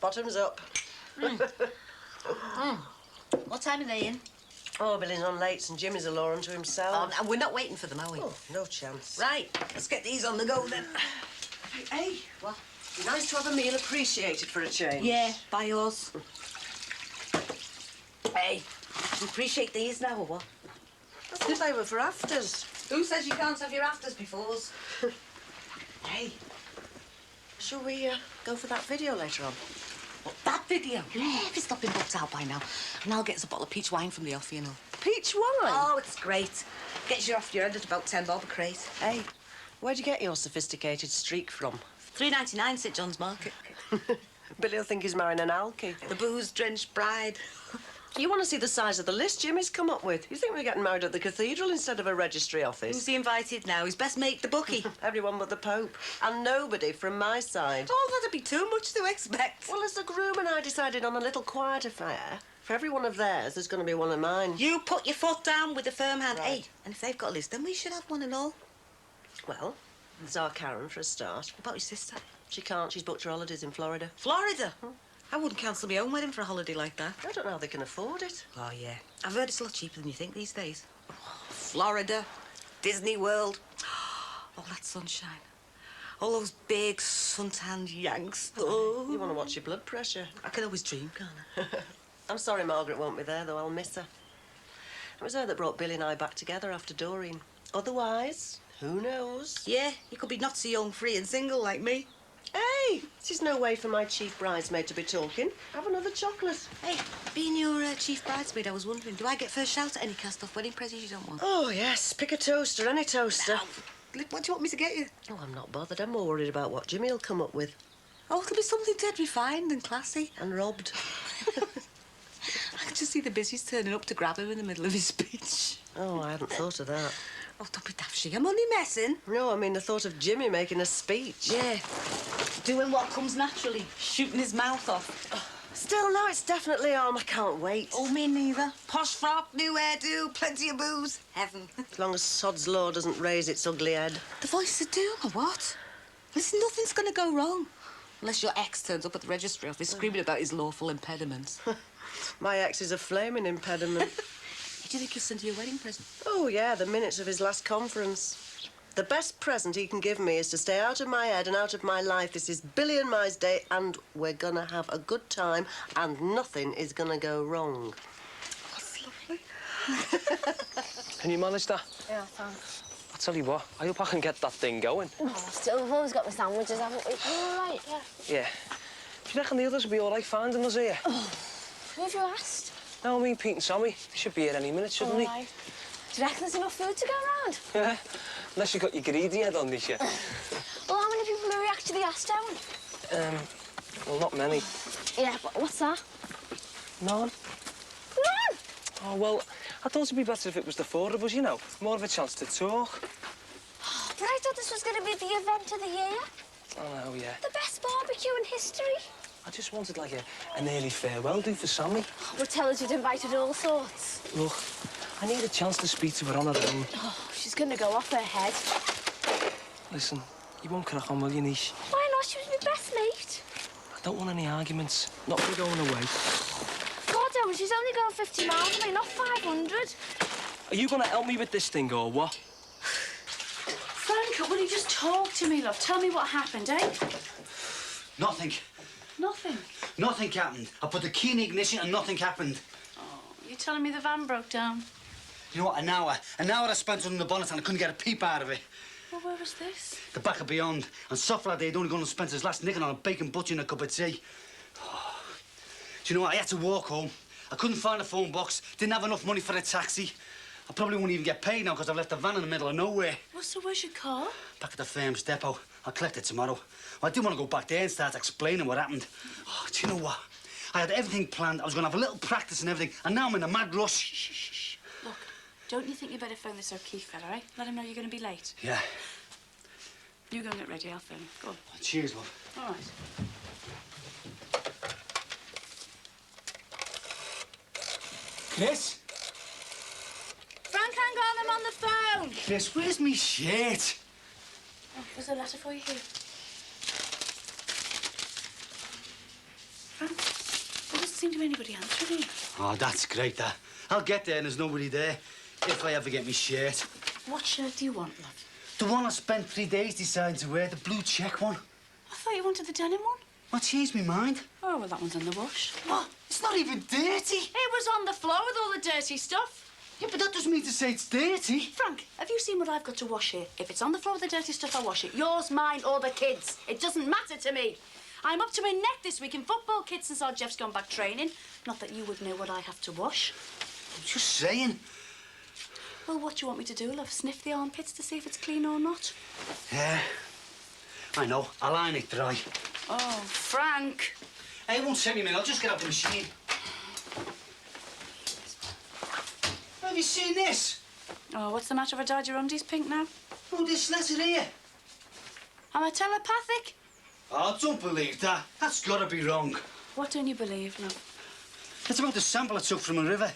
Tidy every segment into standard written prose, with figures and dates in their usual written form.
Bottoms up. What time are they in? Oh, Billy's on late and Jimmy's a law unto himself. Oh, and we're not waiting for them, are we? Oh, no chance. Right, let's get these on the go then. Hey, What? Nice to have a meal appreciated for a change. Yeah, by yours. Hey, you appreciate these now, or what? I thought they were for afters. Who says you can't have your afters befores? Hey, shall we go for that video later on? What, that video? Yeah, if it's not been booked out by now. And I'll get us a bottle of peach wine from the off, you know. Peach wine? Oh, it's great. Gets you off your head at about 10 bob a crate. Hey, where'd you get your sophisticated streak from? $3.99 St John's Market. Billy'll think he's marrying an alky. The booze-drenched bride. You want to see the size of the list Jimmy's come up with? You think we're getting married at the cathedral instead of a registry office? Who's he invited now? His best mate, the bookie. Everyone but the Pope. And nobody from my side. Oh, that'd be too much to expect. Well, as the groom and I decided on a little quiet affair, for every one of theirs, there's going to be one of mine. You put your foot down with a firm hand. Right. Hey, and if they've got a list, then we should have one and all. Well, there's our Karen for a start. What about your sister? She can't. She's booked her holidays in Florida. Florida? I wouldn't cancel my own wedding for a holiday like that. I don't know how they can afford it. Oh, yeah. I've heard it's a lot cheaper than you think these days. Oh, Florida, Disney World. Oh, that sunshine. All those big suntanned Yanks. Oh. You want to watch your blood pressure. I can always dream, can't I? I'm sorry Margaret won't be there, though. I'll miss her. It was her that brought Billy and I back together after Doreen. Otherwise, who knows? Yeah, you could be not so young, free and single like me. Hey, this is no way for my chief bridesmaid to be talking. Have another chocolate. Hey, being your chief bridesmaid, I was wondering, do I get first shout at any cast-off wedding presents you don't want? Oh, yes. Pick a toaster, any toaster. Now, what do you want me to get you? Oh, I'm not bothered. I'm more worried about what Jimmy'll come up with. Oh, it'll be something dead refined and classy. And robbed. I can just see the busies turning up to grab him in the middle of his speech. Oh, I hadn't thought of that. Oh, don't be daft, she. I'm only messing. No, I mean the thought of Jimmy making a speech. Yeah. Doing what comes naturally. Shooting his mouth off. Still, no, it's definitely on. I can't wait. Oh, me neither. Posh frock, new hairdo, plenty of booze. Heaven. As long as Sod's Law doesn't raise its ugly head. The voice of doom, or what? Listen, nothing's going to go wrong. Unless your ex turns up at the registry office screaming about his lawful impediments. My ex is a flaming impediment. Do you think he'll send you a wedding present? Oh, yeah, the minutes of his last conference. The best present he can give me is to stay out of my head and out of my life. This is Billy and my's day, and we're gonna have a good time, and nothing is gonna go wrong. That's lovely. Can you manage that? Yeah, thanks. I'll tell you what, I hope I can get that thing going. Oh, still, we've always got the sandwiches, haven't we? All right, yeah. Yeah. Do you reckon the others will be all right finding us here? Oh, who have you asked? No, I mean Pete and Sammy. They should be here any minute, shouldn't they? Right. Do you reckon there's enough food to go around? Yeah. Unless you got your greedy head on this yet. Well, how many people will react to the ass down? Well, not many. Yeah, but what's that? None. None! Oh, well, I thought it'd be better if it was the four of us, you know. More of a chance to talk. Oh, but I thought this was going to be the event of the year. I know, yeah. The best barbecue in history. I just wanted, like, an early farewell do for Sammy. Oh, but tell us you'd invited all sorts. Look, I need a chance to speak to her on her own. Oh, she's going to go off her head. Listen, you won't crack on, will you, Nish? Why not? She was my best mate. I don't want any arguments. Not for going away. God, oh, she's only going 50 miles away, not 500. Are you going to help me with this thing, or what? Franca, will you just talk to me, love? Tell me what happened, eh? Nothing. Nothing. Nothing happened. I put the key in the ignition and nothing happened. Oh, you're telling me the van broke down? You know what, an hour I spent under the bonnet and I couldn't get a peep out of it. Well, where was this? The back of Beyond. And soft lad, they'd only gone and spent his last nickel on a bacon butcher and a cup of tea. Oh. Do you know what, I had to walk home. I couldn't find a phone box, didn't have enough money for a taxi. I probably won't even get paid now because I've left the van in the middle of nowhere. Well, so where's your car? Back at the firm's depot. I'll collect it tomorrow. I didn't want to go back there and start explaining what happened. Oh, do you know what? I had everything planned. I was going to have a little practice and everything, and now I'm in a mad rush. Shh, shh, shh. Look, don't you think you better phone this O'Keefe fella, eh? Let him know you're going to be late. Yeah. You go and get ready, I'll phone him. Go on. Oh, cheers, love. All right. Chris? Frank, hang on, I'm on the phone. Chris, where's me shirt? Oh, there's a letter for you here. Frank, there doesn't seem to be anybody answering you. Oh, that's great, that. I'll get there and there's nobody there. If I ever get me shirt. What shirt do you want, love? The one I spent 3 days deciding to wear, the blue check one. I thought you wanted the denim one. I changed my mind. Oh, well, that one's in the wash. What? It's not even dirty. It was on the floor with all the dirty stuff. Yeah, but that doesn't mean to say it's dirty. Frank, have you seen what I've got to wash here? If it's on the floor with the dirty stuff, I'll wash it. Yours, mine, or the kids. It doesn't matter to me. I'm up to my neck this week in football kits since our Jeff's gone back training. Not that you would know what I have to wash. I'm just saying. Well, what do you want me to do, love? Sniff the armpits to see if it's clean or not? Yeah, I know. I'll iron it dry. Oh, Frank. Hey, it won't take me a minute. I'll just get out the machine. Have you seen this? Oh, what's the matter with Dad? Your undies pink now? Oh, this letter here. Am I telepathic? Oh, don't believe that. That's got to be wrong. What don't you believe, love? It's about the sample I took from a river.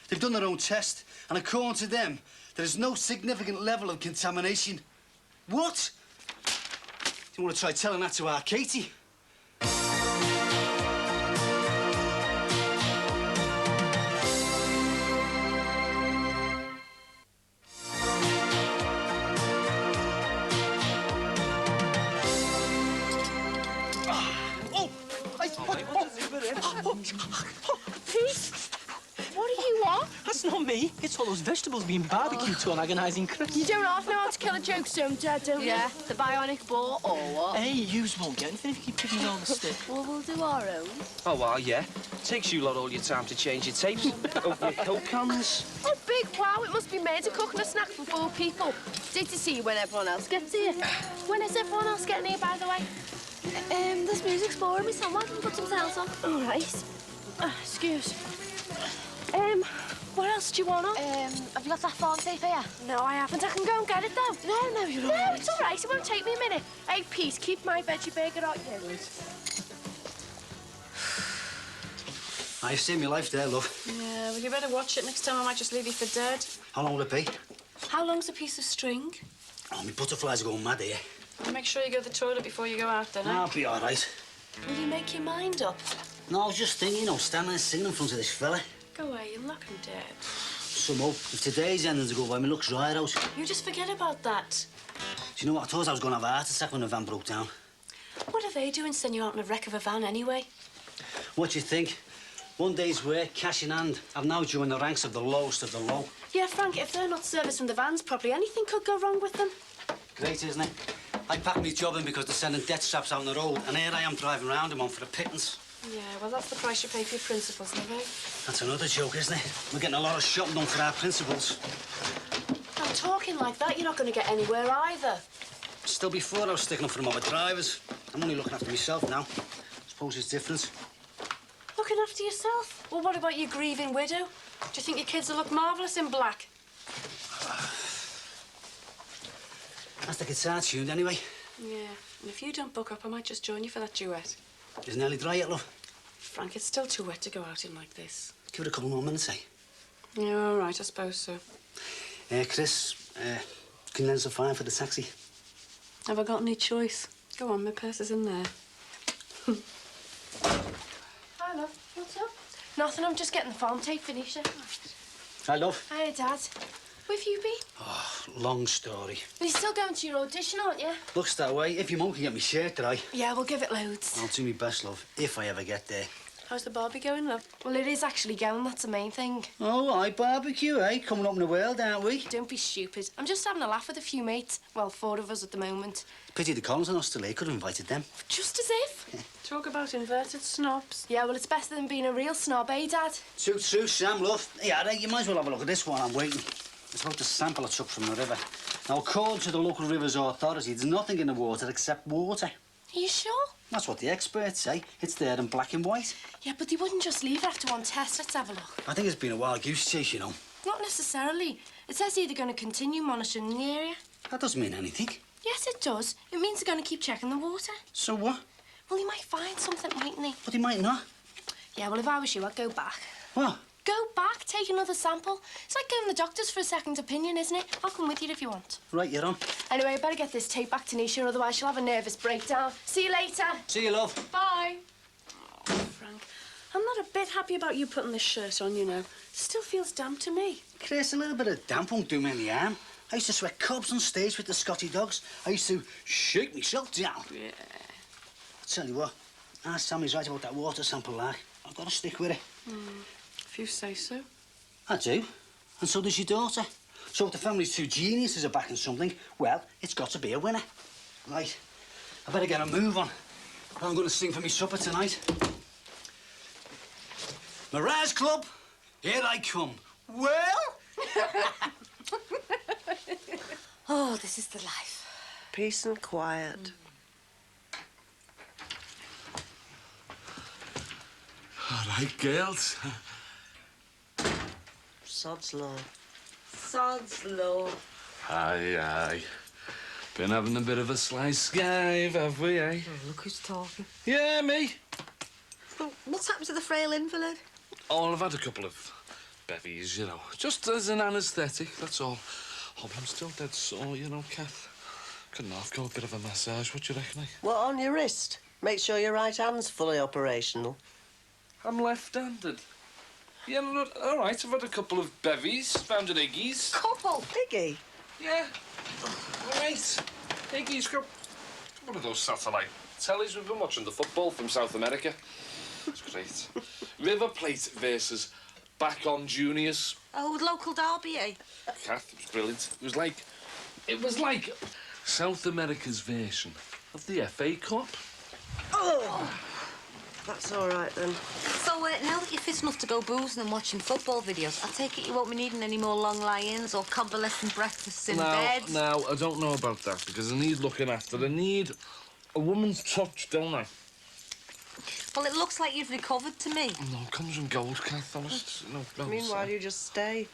They've done their own test, and according to them, there is no significant level of contamination. What? Do you want to try telling that to our Katie? Pete, what do you want? That's not me. It's all those vegetables being barbecued to an agonising crisp. You don't half know how to kill a joke, don't you? Don't you? Yeah, the bionic ball or what? Hey, yous won't get anything if you keep picking on the stick. Well, we'll do our own. Oh, well, yeah. Takes you lot all your time to change your tapes. Open your Coke cans. Oh, big wow, it must be made to cook a snack for 4 people. Did you see when everyone else gets here? When is everyone else getting here, by the way? There's music's boring me somewhere. I can put something else on. All right. Excuse. What else do you want? Have you got that phone safe here? No, I haven't. I can go and get it, though. No, you're all right. No, it's all right. It won't take me a minute. Hey, Pete, keep my veggie burger out here. I've saved my life there, love. Yeah, well, you better watch it. Next time I might just leave you for dead. How long will it be? How long's a piece of string? Oh, my butterflies are going mad here. Well, make sure you go to the toilet before you go out, then, eh? I'll be all right. Will you make your mind up? No, I was just thinking, you know, standing there singing in front of this fella. Go away, you'll look him dead. Some hope. If today's ending to go by, me looks right out. You just forget about that. Do you know what? I thought I was going to have a heart attack when the van broke down. What are they doing sending you out in a wreck of a van anyway? What do you think? One day's work, cash in hand. I've now joined the ranks of the lowest of the low. Yeah, Frank, if they're not servicing the vans properly, anything could go wrong with them. Great, isn't it? I packed me job in because they're sending death straps out on the road, and here I am driving around them on for the pittance. Yeah, well, that's the price you pay for your principles, love, eh? That's another joke, isn't it? We're getting a lot of shopping done for our principals. Now, talking like that, you're not going to get anywhere either. Still before I was sticking up for them other drivers. I'm only looking after myself now. Suppose it's different. Looking after yourself? Well, what about your grieving widow? Do you think your kids will look marvellous in black? That's the guitar tuned anyway. Yeah, and if you don't book up, I might just join you for that duet. Isn't Ellie dry yet, love? Frank, it's still too wet to go out in like this. Give it a couple more minutes, eh? Yeah, all right, I suppose so. Chris, can you lend us a fine for the taxi? Have I got any choice? Go on, my purse is in there. Hi, love. What's up? Nothing, I'm just getting the phone tape finished. Hi, love. Hi, Dad. Where have you been? Oh, long story. Well, you're still going to your audition, aren't you? Looks that way. If your mum can get me shirt dry, Yeah, we'll give it loads. I'll do my best, love, if I ever get there. How's the Barbie going, love? Well, it is actually going, that's the main thing. Oh, aye, barbecue, eh? Coming up in the world, aren't we? Don't be stupid. I'm just having a laugh with a few mates. Well, 4 of us at the moment. Pity the Collins are not still here. Could have invited them. Just as if. Talk about inverted snobs. Yeah, well, it's better than being a real snob, eh, Dad? True, Sam, love. Yeah, you might as well have a look at this one. I'm waiting. It's about the sample I took from the river. Now, according to the local rivers authority, there's nothing in the water except water. Are you sure? That's what the experts say. It's there in black and white. Yeah, but they wouldn't just leave it after one test. Let's have a look. I think it's been a wild goose chase, you know. Not necessarily. It says here they're going to continue monitoring the area. That doesn't mean anything. Yes, it does. It means they're going to keep checking the water. So what? Well, he might find something, mightn't he? But he might not. Yeah, well, if I was you, I'd go back. What? Go back, take another sample. It's like going to the doctors for a second opinion, isn't it? I'll come with you if you want. Right, you're on. Anyway, I better get this tape back to Nisha, otherwise she'll have a nervous breakdown. See you later. See you, love. Bye. Frank. Frank. I'm not a bit happy about you putting this shirt on, you know. It still feels damp to me. Chris, a little bit of damp won't do me any harm. I used to sweat cobs on stage with the Scotty Dogs. I used to shake myself down. Yeah. I tell you what, ask Sammy's right about that water sample, like. I've got to stick with it. If you say so. I do. And so does your daughter. So if the family's two geniuses are backing something, well, it's got to be a winner. Right. I better get a move on. I'm going to sing for me supper tonight. Mirage Club, here I come. Well? Oh, this is the life. Peace and quiet. All right, girls. Sod's law. Sod's law. Aye. Been having a bit of a sly skive, have we, eh? Oh, look who's talking. Yeah, me. Well, what's happened to the frail invalid? Oh, I've had a couple of bevies, you know. Just as an anaesthetic, that's all. Oh, but I'm still dead sore, you know, Kath. Couldn't half go a bit of a massage, what do you reckon, eh? What, on your wrist? Make sure your right hand's fully operational. I'm left-handed. Yeah, no, all right, I've had a couple of bevies, found an Iggy's. Couple. Piggy. Yeah, all right. Iggy's got one of those satellite tellies. We've been watching the football from South America. It's great. River Plate versus Back on Juniors. Oh, local derby, eh? Kath, it was brilliant. It was like South America's version of the FA Cup. Oh! That's all right, then. So, now that you're fit enough to go boozing and watching football videos, I take it you won't be needing any more long lie-ins or convalescent breakfasts in bed? Now, I don't know about that, because I need looking after. I need a woman's touch, don't I? Well, it looks like you've recovered to me. No, it comes and goes, Kath. No, Meanwhile, you just stay.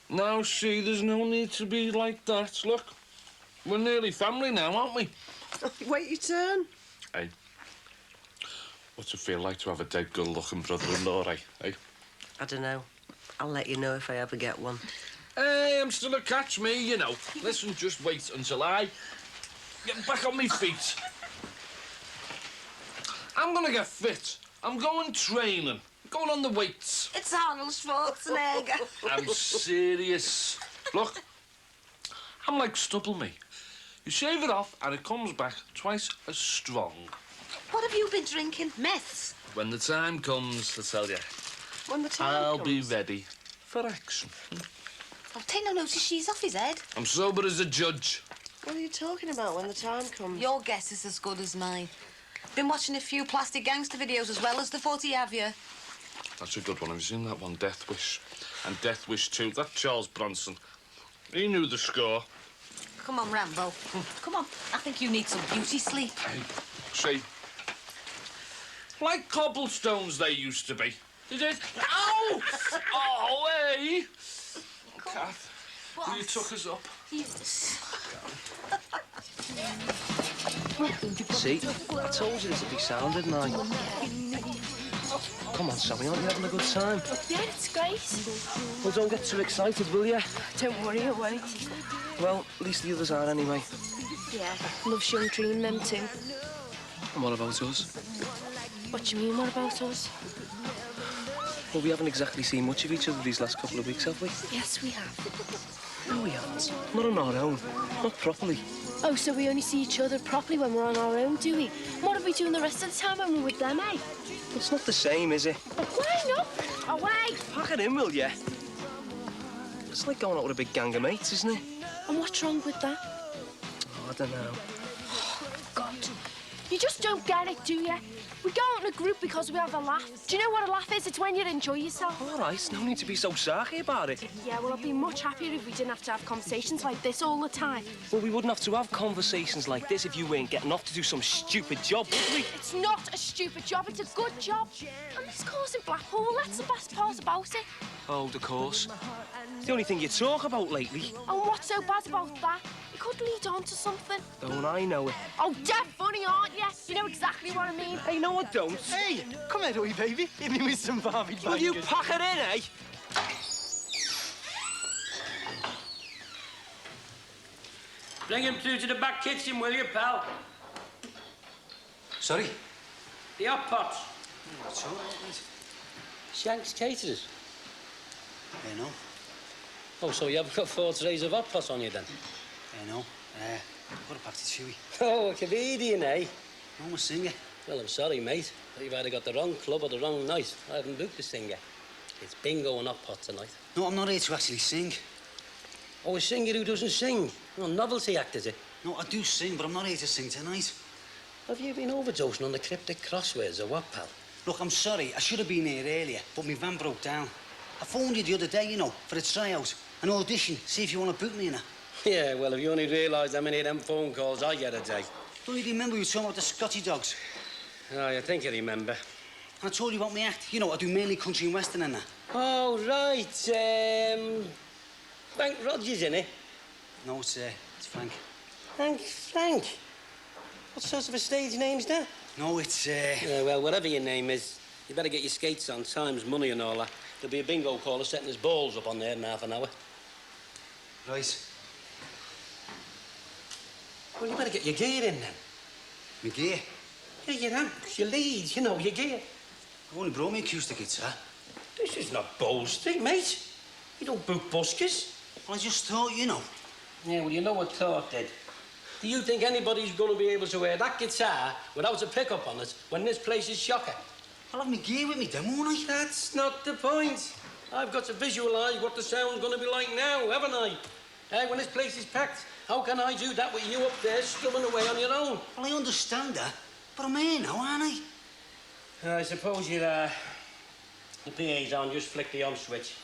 Now, see, there's no need to be like that. Look, we're nearly family now, aren't we? Wait your turn. Hey, what's it feel like to have a dead good-looking brother-in-law, eh? I don't know. I'll let you know if I ever get one. Hey, I'm still a catch me, you know. Listen, just wait until I get back on my feet. I'm gonna get fit. I'm going training. Going on the weights. It's Arnold Schwarzenegger. I'm serious. Look, I'm like stubble me. You shave it off and it comes back twice as strong. What have you been drinking? Meths? When the time comes, I tell you, When the time I'll comes. be ready for action. Oh, take no notice, she's off his head. I'm sober as a judge. What are you talking about when the time comes? Your guess is as good as mine. Been watching a few plastic gangster videos as well as the 40, have you? That's a good one. Have you seen that one, Death Wish? And Death Wish 2, that Charles Bronson. He knew the score. Come on, Rambo. Come on. I think you need some beauty sleep. Hey, see, like cobblestones they used to be. Did it? Ow! Oh, hey! Kath, will you tuck us up? See, I told you this would be sound, didn't I? Come on, Sammy, aren't you having a good time? Yeah, it's great. Well, don't get too excited, will you? Don't worry, I won't. Well, at least the others are anyway. Yeah, loves young dream, them too. And what about us? What do you mean, what about us? Well, we haven't exactly seen much of each other these last couple of weeks, have we? Yes, we have. No, we haven't. Not on our own. Not properly. Oh, so we only see each other properly when we're on our own, do we? What are we doing the rest of the time when we're with them, eh? It's not the same, is it? Why not? Away! Pack it in, will you? It's like going out with a big gang of mates, isn't it? And what's wrong with that? Oh, I don't know. God, you just don't get it, do you? We go out in a group because we have a laugh. Do you know what a laugh is? It's when you enjoy yourself. All right, no need to be so sarky about it. Yeah, well, I'd be much happier if we didn't have to have conversations like this all the time. Well, we wouldn't have to have conversations like this if you weren't getting off to do some stupid job, would we? It's not a stupid job, it's a good job. And this course in Blackpool, well, that's the best part about it. Oh, of course. The only thing you talk about lately. And what's so bad about that? It could lead on to something. Don't I know it? Oh, dead funny, aren't you? You know exactly what I mean. Hey, no, I don't. Hey, come here, wee baby. Hit me with some Barbie Will you bangers. pack it in, eh? Bring him through to the back kitchen, will you, pal? Sorry? The hot pots. What's all right, mate? Shanks Caterers. You know. Oh, so you haven't got 4 trays of hot pots on you then? You know. I've got a pack to chewy. Oh, a comedian, eh? No, I'm a singer. Well, I'm sorry, mate. You've either got the wrong club or the wrong night. I haven't booked the singer. It's bingo and hot pot tonight. No, I'm not here to actually sing. Oh, a singer who doesn't sing? Oh, novelty act, is it? No, I do sing, but I'm not here to sing tonight. Have you been overdosing on the cryptic crosswords or what, pal? Look, I'm sorry. I should have been here earlier, but my van broke down. I phoned you the other day, you know, for a tryout, an audition, see if you want to book me in it. Yeah, well, if you only realised how many of them phone calls I get a day. Don't you remember you were talking about the Scotty dogs? Oh, I think I remember. I told you about my act. You know, I do mainly country and western and that. Oh, right. Frank Rogers, innit? No, it's Frank. Frank? What sort of a stage name's that? No, it's, Yeah, well, whatever your name is, you better get your skates on, time's money and all that. There'll be a bingo caller setting his balls up on there in half an hour. Right. Well, you better get your gear in then. My gear? Yeah, your amps, your leads, you know, your gear. I only brought me acoustic guitar. This is not Bow Street, mate. You don't book buskers. Well, I just thought, you know. Yeah, well, you know what thought did. Do you think anybody's going to be able to wear that guitar without a pickup on it when this place is shocking? I'll have my gear with me then, won't I? That's not the point. I've got to visualise what the sound's going to be like now, haven't I? When this place is packed, how can I do that with you up there strumming away on your own? Well, I understand that, but I'm here now, aren't I? I suppose you're, the PA's on, just flick the on switch.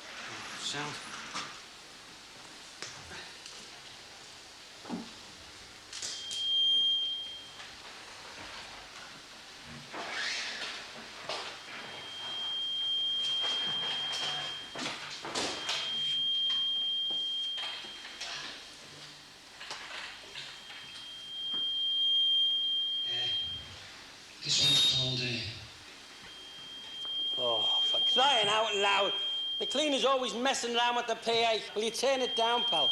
Sound. This one's called, Oh, for crying out loud. The cleaner's always messing around with the PA. Will you turn it down, pal?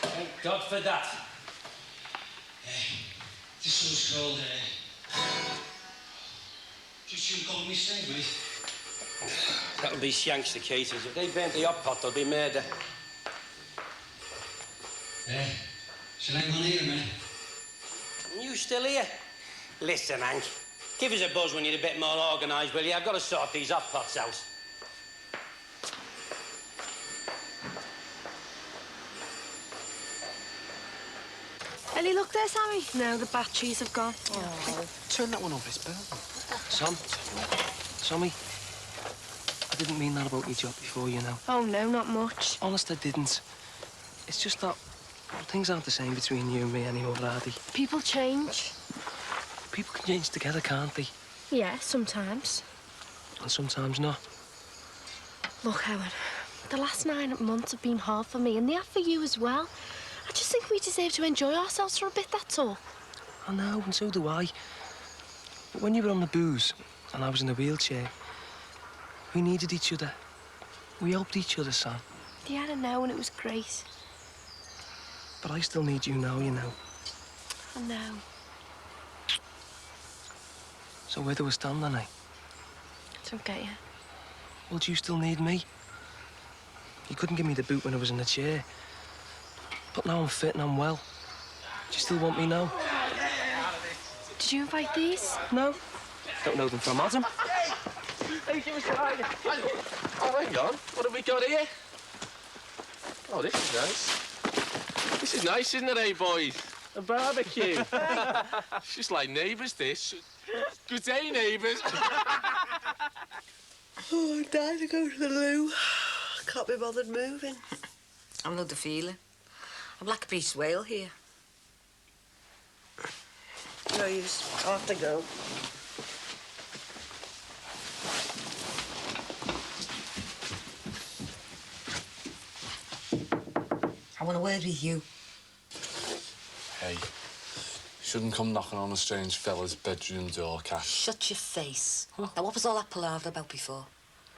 Thank God for that. This one's called, just you call me Steve, mate. That'll be Shanks the cases. If they burnt the hot pot, there'll be murder. Shall I hang on here a minute? You still here? Listen, Hank. Give us a buzz when you're a bit more organised, will you? I've got to sort these hot pots out. Any luck there, Sammy? No, the batteries have gone. Oh, turn that one off, it's burning. Sam, Sammy, I didn't mean that about your job before, you know. Oh, no, not much. Honest, I didn't. It's just that things aren't the same between you and me anymore, are they? People change. People can change together, can't they? Yeah, sometimes. And sometimes not. Look, Helen, the last 9 months have been hard for me, and they have for you as well. I just think we deserve to enjoy ourselves for a bit, that's all. I know, and so do I. But when you were on the booze and I was in a wheelchair, we needed each other. We helped each other, Sam. Yeah, I know, and it was great. But I still need you now, you know. I know. So where do we stand then, eh? I don't get you. Well, do you still need me? You couldn't give me the boot when I was in the chair. But now I'm fit and I'm well. Do you still want me now? Did you invite these? No. Don't know them from Adam. Hey, give us a ride. Oh, hang on. What have we got here? Oh, this is nice. This is nice, isn't it, eh, boys? A barbecue. It's just like neighbours, this. Good day, neighbours. Oh, I'm dying to go to the loo. Can't be bothered moving. I know the feeling. I'm like a beast whale here. No use. I'll have to go. I want a word with you. Hey, shouldn't come knocking on a strange fella's bedroom door, Cash. Shut your face. Now, what was all that palaver about before?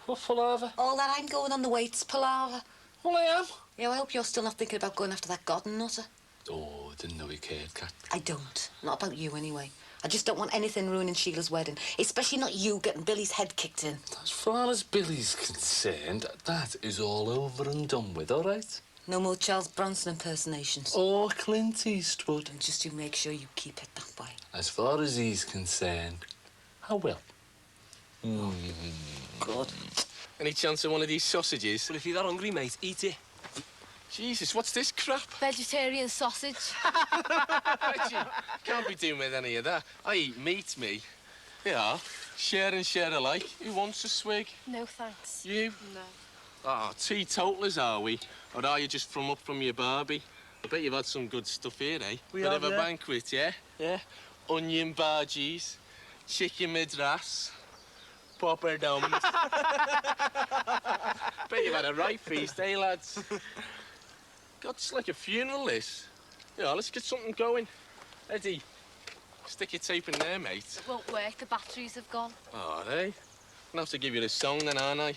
What palaver? All that I'm going on the weights palaver. Well, I am. Yeah, I hope you're still not thinking about going after that garden nutter. Oh, I didn't know he cared, Cat. I don't. Not about you, anyway. I just don't want anything ruining Sheila's wedding, especially not you getting Billy's head kicked in. As far as Billy's concerned, that is all over and done with, all right? No more Charles Bronson impersonations. Or Clint Eastwood. And just to make sure you keep it that way. As far as he's concerned, I will. Good. Any chance of one of these sausages? Well, if you're that hungry, mate, eat it. Jesus, what's this crap? Vegetarian sausage. Reggie, can't be doing with any of that. I eat meat, me. Yeah, share and share alike. Who wants a swig? No, thanks. You? No. Ah, teetotalers, are we? Or are you just from up from your Barbie? I bet you've had some good stuff here, eh? We Bit have, of a yeah. banquet, yeah? Yeah. Onion bhajis, chicken madras, poppadoms. Bet you've had a right feast, eh, lads? God, it's like a funeral, this. Yeah, let's get something going. Eddie, stick your tape in there, mate. It won't work. The batteries have gone. All right. I'll have to give you a song then, aren't I?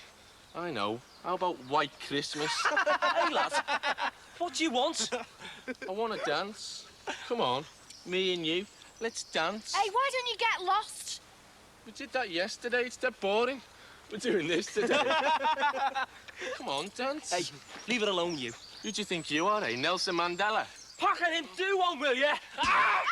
I know. How about White Christmas? Hey, lad, what do you want? I want to dance. Come on, me and you. Let's dance. Hey, why don't you get lost? We did that yesterday. It's dead boring. We're doing this today. Come on, dance. Hey, leave it alone, you. Who do you think you are, eh? Nelson Mandela? Pocket him, do one, will ya? Ah!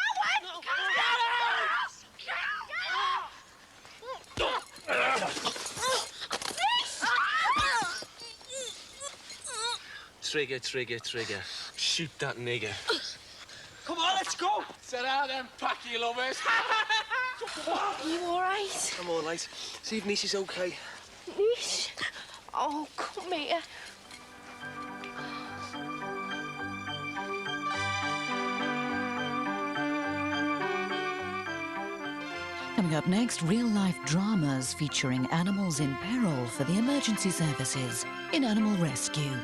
Trigger, trigger, trigger. Shoot that nigger. Come on, let's go! Set out then, packy lovers. Are you all right? I'm all right. See if Nish is okay. Nish? Oh, come here. Coming up next, real-life dramas featuring animals in peril for the emergency services in Animal Rescue.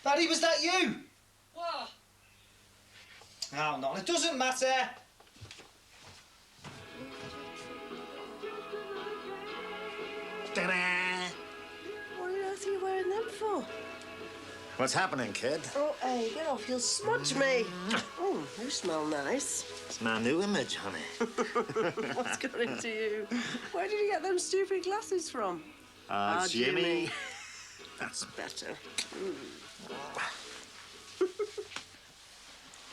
Daddy, was that you? What? Oh, no, it doesn't matter. Ta-da! What on earth are you wearing them for? What's happening, kid? Oh, hey, get off. You'll smudge me. Oh, you smell nice. It's my new image, honey. What's got into you? Where did you get them stupid glasses from? Jimmy. That's better.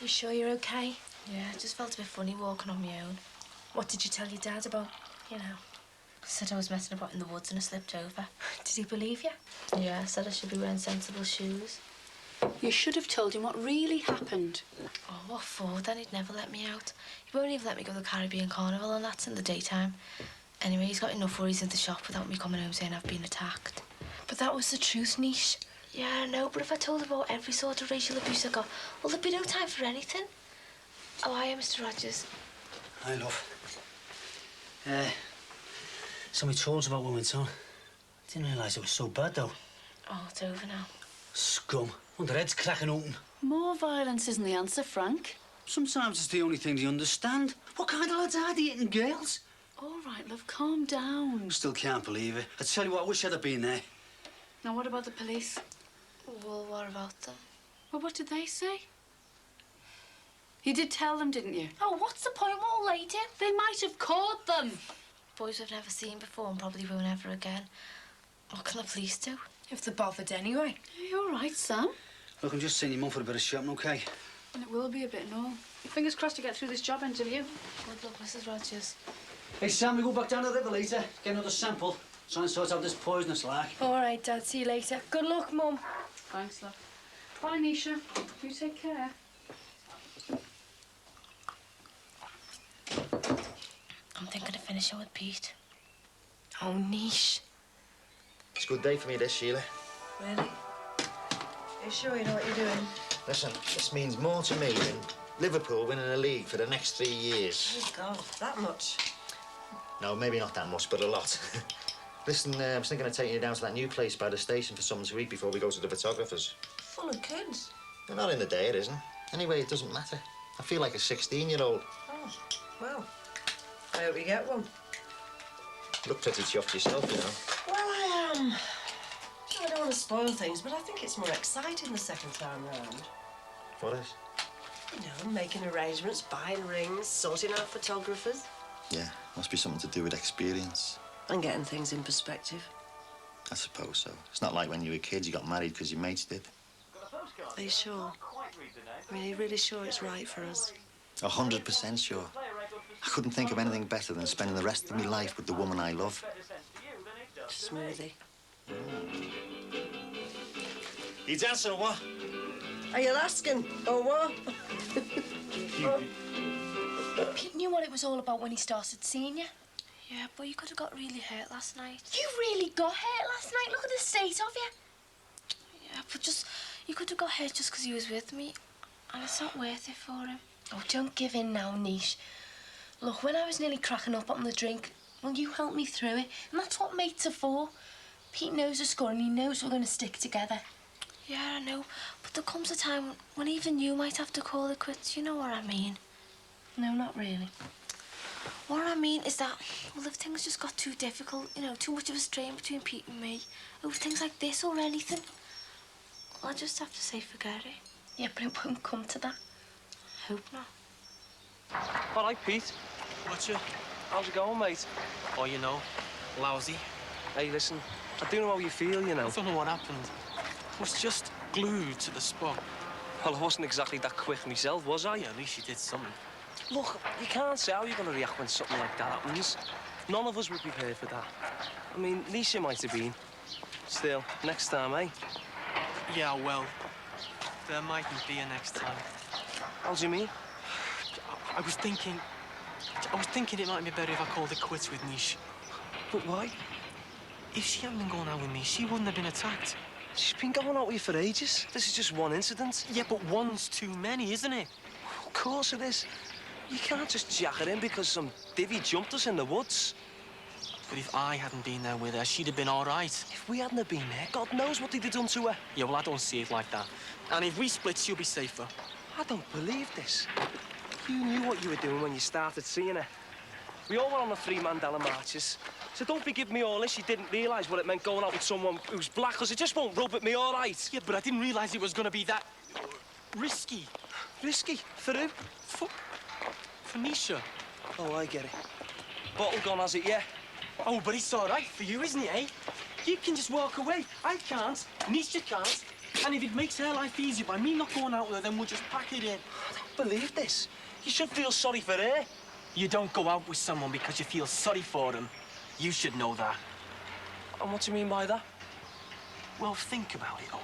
You sure you're okay? Yeah, I just felt a bit funny walking on my own. What did you tell your dad about, you know? I said I was messing about in the woods and I slipped over. Did he believe you? Yeah, I said I should be wearing sensible shoes. You should have told him what really happened. Oh, what for? Then he'd never let me out. He won't even let me go to the Caribbean Carnival, and that's in the daytime. Anyway, he's got enough worries in the shop without me coming home saying I've been attacked. But that was the truth, Nish. Yeah, I know, but if I told about every sort of racial abuse I got, well, there'd be no time for anything. Oh, I am Mr. Rogers. Hi, love. Somebody told us about what went on. Didn't realise it was so bad, though. Oh, it's over now. Scum. Well, their heads cracking open. More violence isn't the answer, Frank. Sometimes it's the only thing they understand. What kind of lads are they hitting girls? All right, love, calm down. Still can't believe it. I tell you what, I wish I'd have been there. Now, what about the police? Well, what about them? Well, what did they say? You did tell them, didn't you? Oh, what's the point? What will they do? They might have caught them. Boys we've never seen before and probably won't ever again. What can the police do? If they're bothered anyway. Are you all right, Sam? Look, I'm just sending your mum for a bit of shopping, OK? And it will be a bit and all. Fingers crossed to get through this job interview. Good luck, Mrs. Rogers. Hey, Sam, we go back down to the river later, get another sample, try and sort out this poisonous like. All right, Dad. See you later. Good luck, Mum. Thanks, love. Bye, Nisha. You take care. I'm thinking of finishing with Pete. Oh, niche. It's a good day for me, this, Sheila. Really? Are you sure you know what you're doing? Listen, this means more to me than Liverpool winning a league for the next 3 years. Oh, God, that much? No, maybe not that much, but a lot. Listen, I was thinking of taking you down to that new place by the station for something to eat before we go to the photographer's. Full of kids. Well, not in the day, it isn't. Anyway, it doesn't matter. I feel like a 16-year-old. Oh, well, I hope you get one. You look pretty chuffed yourself, you know. Well, I am. I don't want to spoil things, but I think it's more exciting the second time round. What is? You know, making arrangements, buying rings, sorting out photographers. Yeah, must be something to do with experience. And getting things in perspective. I suppose so. It's not like when you were kids, you got married because your mates did. Are you sure? I mean, are you really sure it's right for us? 100% sure. I couldn't think of anything better than spending the rest of my life with the woman I love. Smoothie. You dancing or what? Are you asking, or what? Pete knew what it was all about when he started seeing you. Yeah, but you could have got really hurt last night. You really got hurt last night? Look at the state of you. Yeah, but you could have got hurt just because he was with me. And it's not worth it for him. Oh, don't give in now, Niche. Look, when I was nearly cracking up on the drink, well, you helped me through it. And that's what mates are for. Pete knows the score and he knows we're going to stick together. Yeah, I know. But there comes a time when even you might have to call it quits. You know what I mean? No, not really. What I mean is that, well, if things just got too difficult, you know, too much of a strain between Pete and me, over things like this or anything, well, I just have to say forget it. Yeah, but it won't come to that. I hope not. All right, Pete. What's it? How's it going, mate? Oh, you know, lousy. Hey, listen, I do know how you feel, you know. I don't know what happened. I was just glued to the spot. Well, I wasn't exactly that quick myself, was I? Yeah, at least you did something. Look, you can't say how you're going to react when something like that happens. None of us were prepared for that. I mean, Nisha might have been. Still, next time, eh? Yeah, well, there mightn't be a next time. How do you mean? I was thinking it might be better if I called it quits with Nish. But why? If she hadn't been going out with me, she wouldn't have been attacked. She's been going out with you for ages. This is just one incident. Yeah, but one's too many, isn't it? Of course it is. You can't just jack her in because some divvy jumped us in the woods. But if I hadn't been there with her, she'd have been all right. If we hadn't have been there, God knows what they'd have done to her. Yeah, well, I don't see it like that. And if we split, she'll be safer. I don't believe this. You knew what you were doing when you started seeing her. We all were on the 3 Mandela marches. So don't be giving me all this. You didn't realise what it meant going out with someone who's black, because it just won't rub at me, all right? Yeah, but I didn't realise it was going to be that risky. Risky? For who? For Nisha. Oh, I get it. Bottle gone, has it, yeah? Oh, but it's all right for you, isn't it, eh? You can just walk away. I can't. Nisha can't. And if it makes her life easier by me not going out with her, then we'll just pack it in. I don't believe this. You should feel sorry for her. You don't go out with someone because you feel sorry for them. You should know that. And what do you mean by that? Well, think about it, Owen.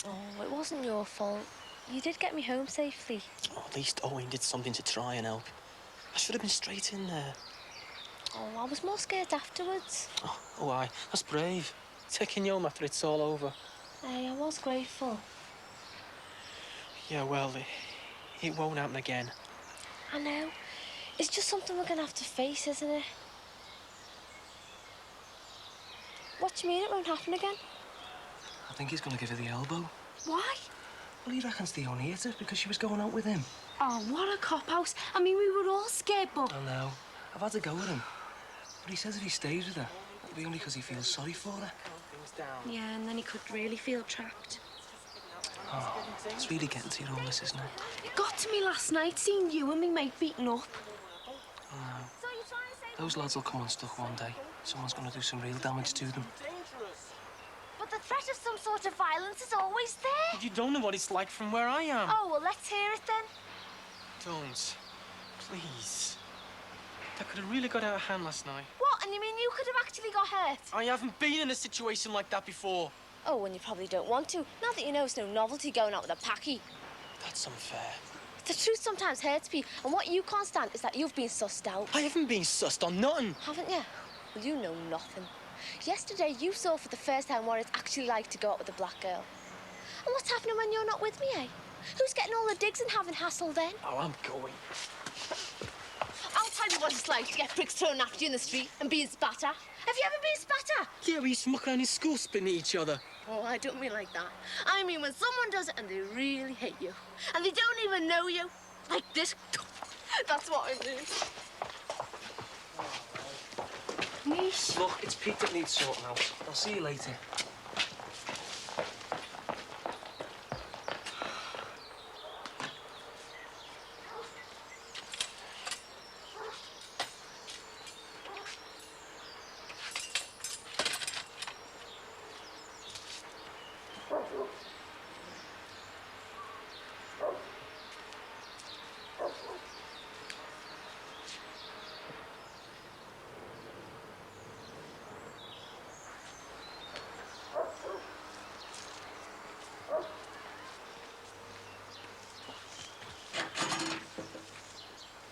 Oh, it wasn't your fault. You did get me home safely. Oh, at least Owen did something to try and help. I should have been straight in there. Oh, I was more scared afterwards. Oh, aye. That's brave. Taking you home after it's all over. Hey, I was grateful. Yeah, well, it won't happen again. I know. It's just something we're gonna have to face, isn't it? What do you mean it won't happen again? I think he's going to give her the elbow. Why? Well, he reckons they only hit her because she was going out with him. Oh, what a cop-out. I mean, we were all scared, but... I know. I've had to go with him. But he says if he stays with her, it'll be only because he feels sorry for her. Yeah, and then he could really feel trapped. Oh, it's really getting to you all this, isn't it? It got to me last night, seeing you and me mate beaten up. I know. Those lads will come unstuck one day. Someone's going to do some real damage to them. But the threat of some sort of violence is always there. But you don't know what it's like from where I am. Oh, well, let's hear it then. Don't. Please. That could have really got out of hand last night. What? And you mean you could have actually got hurt? I haven't been in a situation like that before. Oh, and you probably don't want to. Now that you know it's no novelty going out with a packy. That's unfair. The truth sometimes hurts me, and what you can't stand is that you've been sussed out. I haven't been sussed on nothing. Haven't you? Well, you know nothing. Yesterday, you saw for the first time what it's actually like to go out with a black girl. And what's happening when you're not with me, eh? Who's getting all the digs and having hassle then? Oh, I'm going. I'll tell you what it's like to get pricks thrown after you in the street and being spat at. Have you ever been spat at? Yeah, we used to muck around in school spitting at each other. Oh, I don't mean like that. I mean when someone does it and they really hate you. And they don't even know you. Like this. That's what I mean. Niche. Look, it's Pete that needs sorting out. I'll see you later.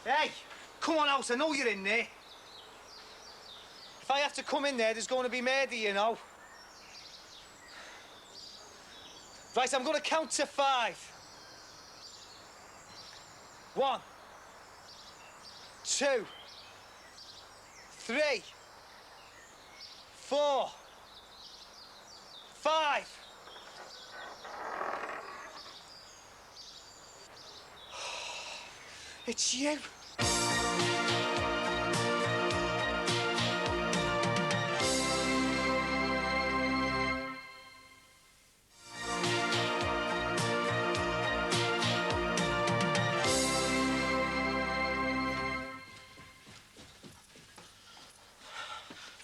Hey, come on out. I know you're in there. If I have to come in there, there's going to be murder, you know. Right, I'm going to count to 5. 1, 2, 3, 4, 5. It's you.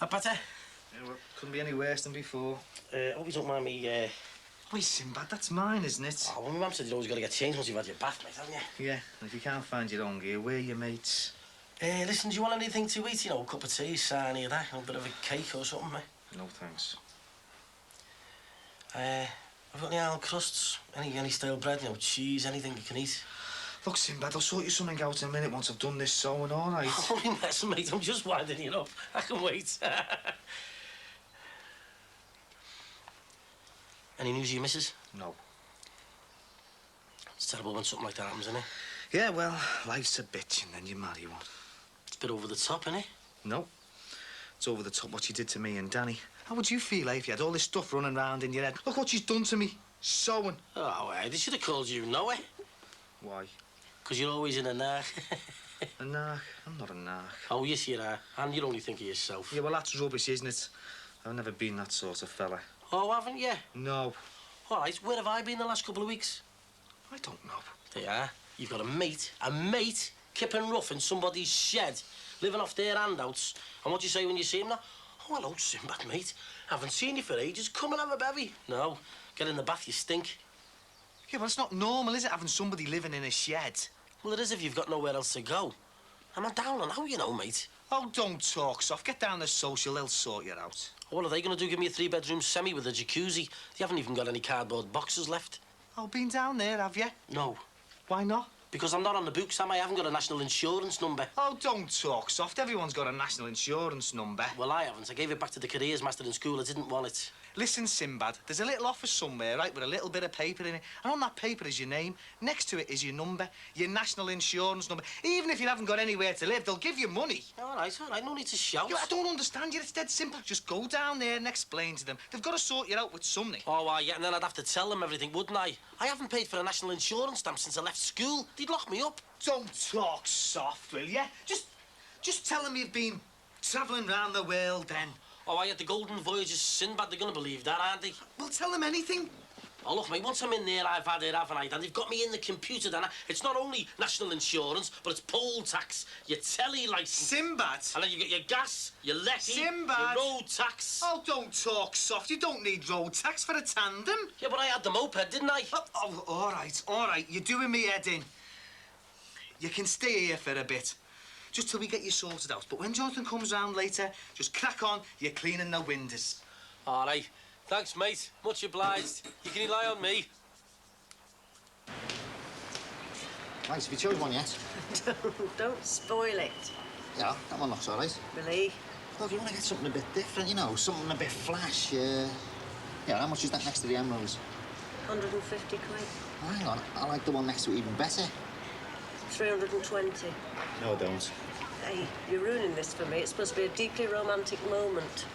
Better? Yeah, well, couldn't be any worse than before. Hope you don't mind me, Wait, Sinbad, that's mine, isn't it? Oh, well, my mum said you'd always got to get changed once you've had your bath, mate, haven't you? Yeah, and if you can't find your own gear, where are your mates? Listen, do you want anything to eat? You know, a cup of tea, any of that, a bit of a cake or something, mate? No, thanks. I've got any Arnold crusts, any stale bread, you know, cheese, anything you can eat. Look, Sinbad, I'll sort you something out in a minute once I've done this sewing, all right? Holy mess, mate, I'm just winding you up. I can wait. Any news of your missus? No. It's terrible when something like that happens, isn't it? Yeah, well, life's a bitch and then you marry one. It's a bit over the top, isn't it? No. It's over the top what she did to me and Danny. How would you feel, if you had all this stuff running around in your head? Look what she's done to me. Sewing. Oh, they should have called you Noah. Why? Because you're always in a narc. A narc? I'm not a narc. Oh, yes, you are. And you only think of yourself. Yeah, well, that's rubbish, isn't it? I've never been that sort of fella. Oh, haven't you? No. All right, where have I been the last couple of weeks? I don't know. There you are. You've got a mate, kipping rough in somebody's shed, living off their handouts. And what do you say when you see him now? Oh, hello, Sinbad, mate. Haven't seen you for ages. Come and have a bevy. No, get in the bath, you stink. Yeah, well, it's not normal, is it, having somebody living in a shed? Well, it is if you've got nowhere else to go. I'm a down on how, you know, mate. Oh, don't talk soft. Get down to social, they'll sort you out. What are they going to do? Give me a 3-bedroom semi with a jacuzzi? They haven't even got any cardboard boxes left. Oh, been down there, have you? No. Why not? Because I'm not on the books, am I? I haven't got a national insurance number. Oh, don't talk soft. Everyone's got a national insurance number. Well, I haven't. I gave it back to the careers master in school. I didn't want it. Listen, Sinbad, there's a little office somewhere, right, with a little bit of paper in it. And on that paper is your name. Next to it is your number, your national insurance number. Even if you haven't got anywhere to live, they'll give you money. All right, no need to shout. I don't understand you. It's dead simple. Just go down there and explain to them. They've got to sort you out with something. Oh, yeah, and then I'd have to tell them everything, wouldn't I? I haven't paid for a national insurance stamp since I left school. They'd lock me up. Don't talk soft, will you? Just tell them you've been travelling round the world, then. Oh, I had the golden voyages of Sinbad. They're going to believe that, aren't they? Well, tell them anything. Oh, look, mate, once I'm in there, I've had it, haven't I? And they've got me in the computer, then. It's not only national insurance, but it's poll tax, your telly licence. Sinbad? And then you get your gas, your levy, Sinbad? your road tax. Oh, don't talk soft. You don't need road tax for a tandem. Yeah, but I had the moped, didn't I? Oh, all right. You're doing me head in. You can stay here for a bit. Just till we get you sorted out. But when Jonathan comes round later, just crack on, you're cleaning the windows. All right. Thanks, mate. Much obliged. You can rely on me. Right, have you chose one yet? Don't spoil it. Yeah, that one looks all right. Really? Well, if you want to get something a bit different, you know, something a bit flash, yeah, how much is that next to the emeralds? 150 quid. Oh, hang on, I like the one next to it even better. 320. No, I don't. Hey, you're ruining this for me. It's supposed to be a deeply romantic moment.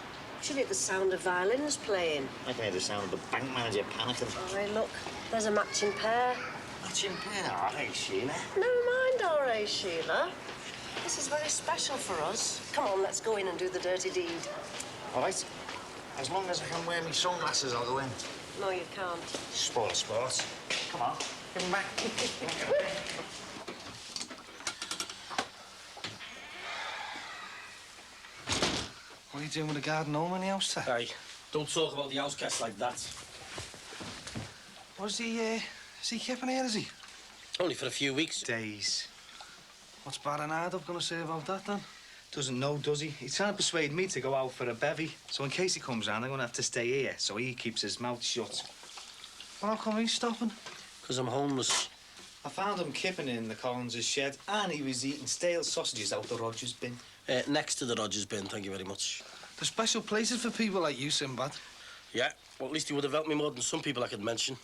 Should hear the sound of violins playing. I can hear the sound of the bank manager panicking. Oh, hey, look, there's a matching pair. Matching pair? All right, Sheila. Never mind, all right, Sheila. This is very special for us. Come on, let's go in and do the dirty deed. All right. As long as I can wear my sunglasses, I'll go in. No, you can't. Sport. Come on, give them back. What are you doing with the garden home in the house, sir? Hey, don't talk about the house guests like that. What is he keeping here, is he? Only for a few weeks. Days. What's Baranardov going to say about that, then? Doesn't know, does he? He's trying to persuade me to go out for a bevy. So in case he comes round, I'm going to have to stay here, so he keeps his mouth shut. Well, how come he's stopping? Because I'm homeless. I found him kipping in the Collins' shed, and he was eating stale sausages out the Rogers bin. Next to the Rogers bin, thank you very much. There's special places for people like you, Sinbad. Yeah, well, at least he would have helped me more than some people I could mention.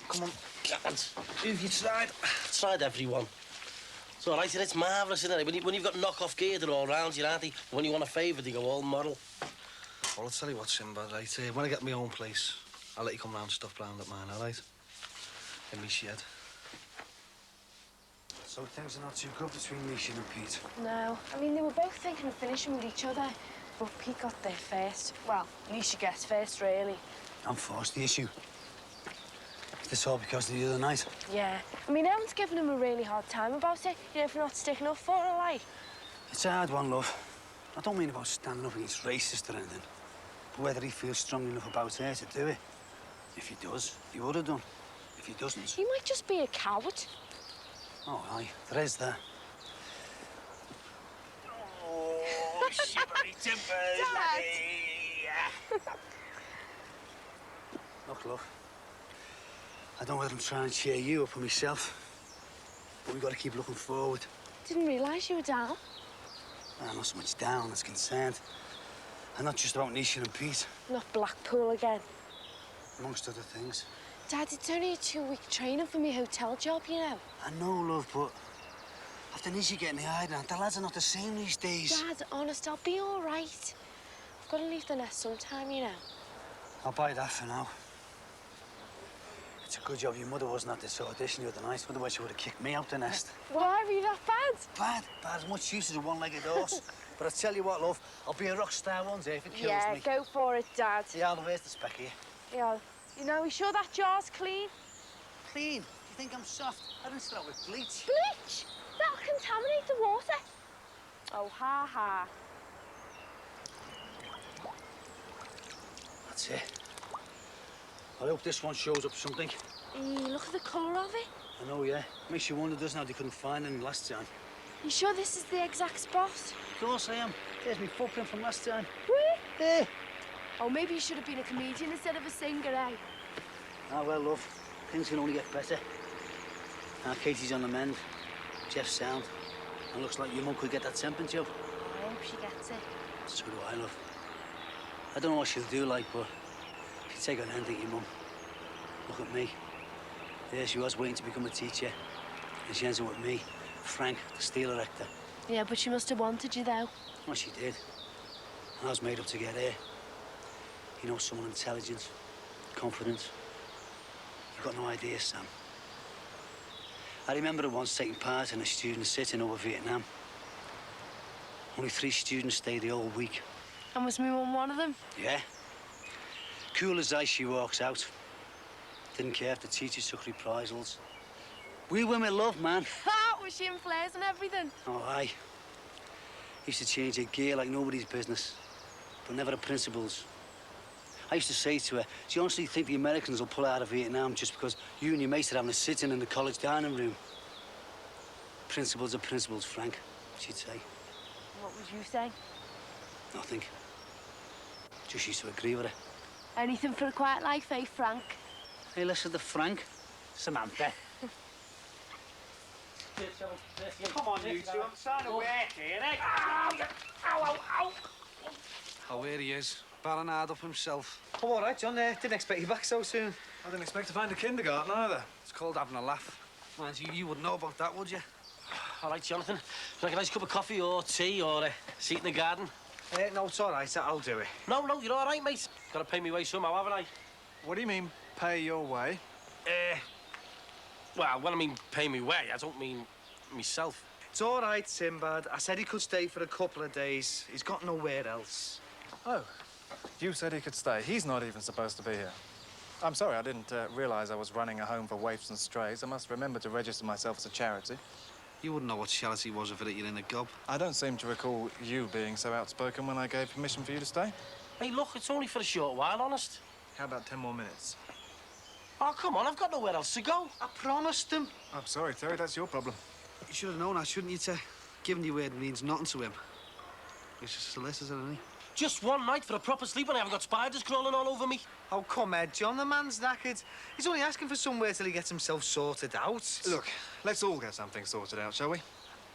Come on. God. Who have you tried? Tried everyone. It's all right, and it's marvellous, isn't it? When you've got knock-off gear, they're all round you, aren't they? When you want a favour, they go all model. Well, I'll tell you what, Sinbad, right? When I get my own place, I'll let you come round and stuff round at mine, all right? In me shed. So things are not too good between Nisha and Pete. No. I mean, they were both thinking of finishing with each other. But Pete got there first. Well, Nisha gets first, really. I'm forced the issue. Is this all because of the other night? Yeah. I mean, everyone's giving him a really hard time about it, you know, for not sticking up for her, like. It's a hard one, love. I don't mean about standing up against racist or anything. But whether he feels strong enough about her to do it. If he does, he would have done. If he doesn't... He might just be a coward. Oh, aye, there is that. Oh, shivery timbers, laddie. Look, love. I don't know whether I'm trying to cheer you up or myself. But we've got to keep looking forward. Didn't realise you were down. I'm not so much down as concerned. And not just about Nisha and Pete. Not Blackpool again. Amongst other things. Dad, it's only a 2-week training for my hotel job, you know. I know, love, but after Nisha getting the hiding, the lads are not the same these days. Dad, honest, I'll be all right. I've got to leave the nest sometime, you know. I'll buy that for now. It's a good job your mother wasn't at this audition the other night. Otherwise, she would have kicked me out the nest. Why are you that bad? Bad as much use as a one-legged horse. But I tell you what, love, I'll be a rock star one day if it kills me. Yeah, go for it, Dad. Yeah, where's the speck here? Yeah. You know, you sure that jar's clean? Clean? You think I'm soft? I didn't start with bleach. Bleach? That'll contaminate the water. Oh, ha ha. That's it. I hope this one shows up something. Look at the colour of it. I know, yeah. Makes you wonder, doesn't it, how they couldn't find any last time. You sure this is the exact spot? Of course I am. There's my footprint from last time. Where? There. Oh, maybe you should have been a comedian instead of a singer, eh? Ah, well, love. Things can only get better. Now, Katie's on the mend. Jeff's sound. And looks like your mum could get that temping job. I hope she gets it. So do I, love. I don't know what she'll do, like, but she'll take on anything, your mum. Look at me. There she was, waiting to become a teacher. And she ends up with me, Frank, the steel erector. Yeah, but she must have wanted you, though. Well, she did. And I was made up to get her. You know, someone intelligent, confident. You've got no idea, Sam. I remember once taking part in a student sit-in over Vietnam. Only 3 students stayed the whole week. And was my mum one of them? Yeah. Cool as ice, she walks out. Didn't care if the teachers took reprisals. We women love, man. Ha! Was she in flares and everything? Oh, aye. Used to change her gear like nobody's business, but never the principles. I used to say to her, do you honestly think the Americans will pull out of Vietnam just because you and your mates are having a sit-in in the college dining room? Principles are principles, Frank, she'd say. What would you say? Nothing. Just used to agree with her. Anything for a quiet life, eh, Frank? Hey, listen to Frank. Samantha. Come on, you two. I'm trying to work here, eh? Ow, ow, ow. Oh, here he is. Barring hard up himself. Oh, all right, John. Didn't expect you back so soon. I didn't expect to find a kindergarten either. It's called having a laugh. Mind you wouldn't know about that, would you? All right, Jonathan. Would you like a nice cup of coffee or tea or a seat in the garden? No, it's all right. I'll do it. No, you're all right, mate. Got to pay me way somehow, haven't I? What do you mean, pay your way? Well, when I mean pay me way, I don't mean myself. It's all right, Sinbad. I said he could stay for a couple of days. He's got nowhere else. Oh, you said he could stay. He's not even supposed to be here. I'm sorry, I didn't realise I was running a home for waifs and strays. I must remember to register myself as a charity. You wouldn't know what charity was if you're in a gob. I don't seem to recall you being so outspoken when I gave permission for you to stay. Hey, look, it's only for a short while, honest. How about 10 more minutes? Oh, come on, I've got nowhere else to go. I promised him. I'm sorry, Terry, that's your problem. You should have known that, shouldn't you, Ter? Giving your word means nothing to him. He's just a solicitor, isn't he? Just one night for a proper sleep and I haven't got spiders crawling all over me. Oh, come on, John. The man's knackered. He's only asking for somewhere till he gets himself sorted out. Look, let's all get something sorted out, shall we?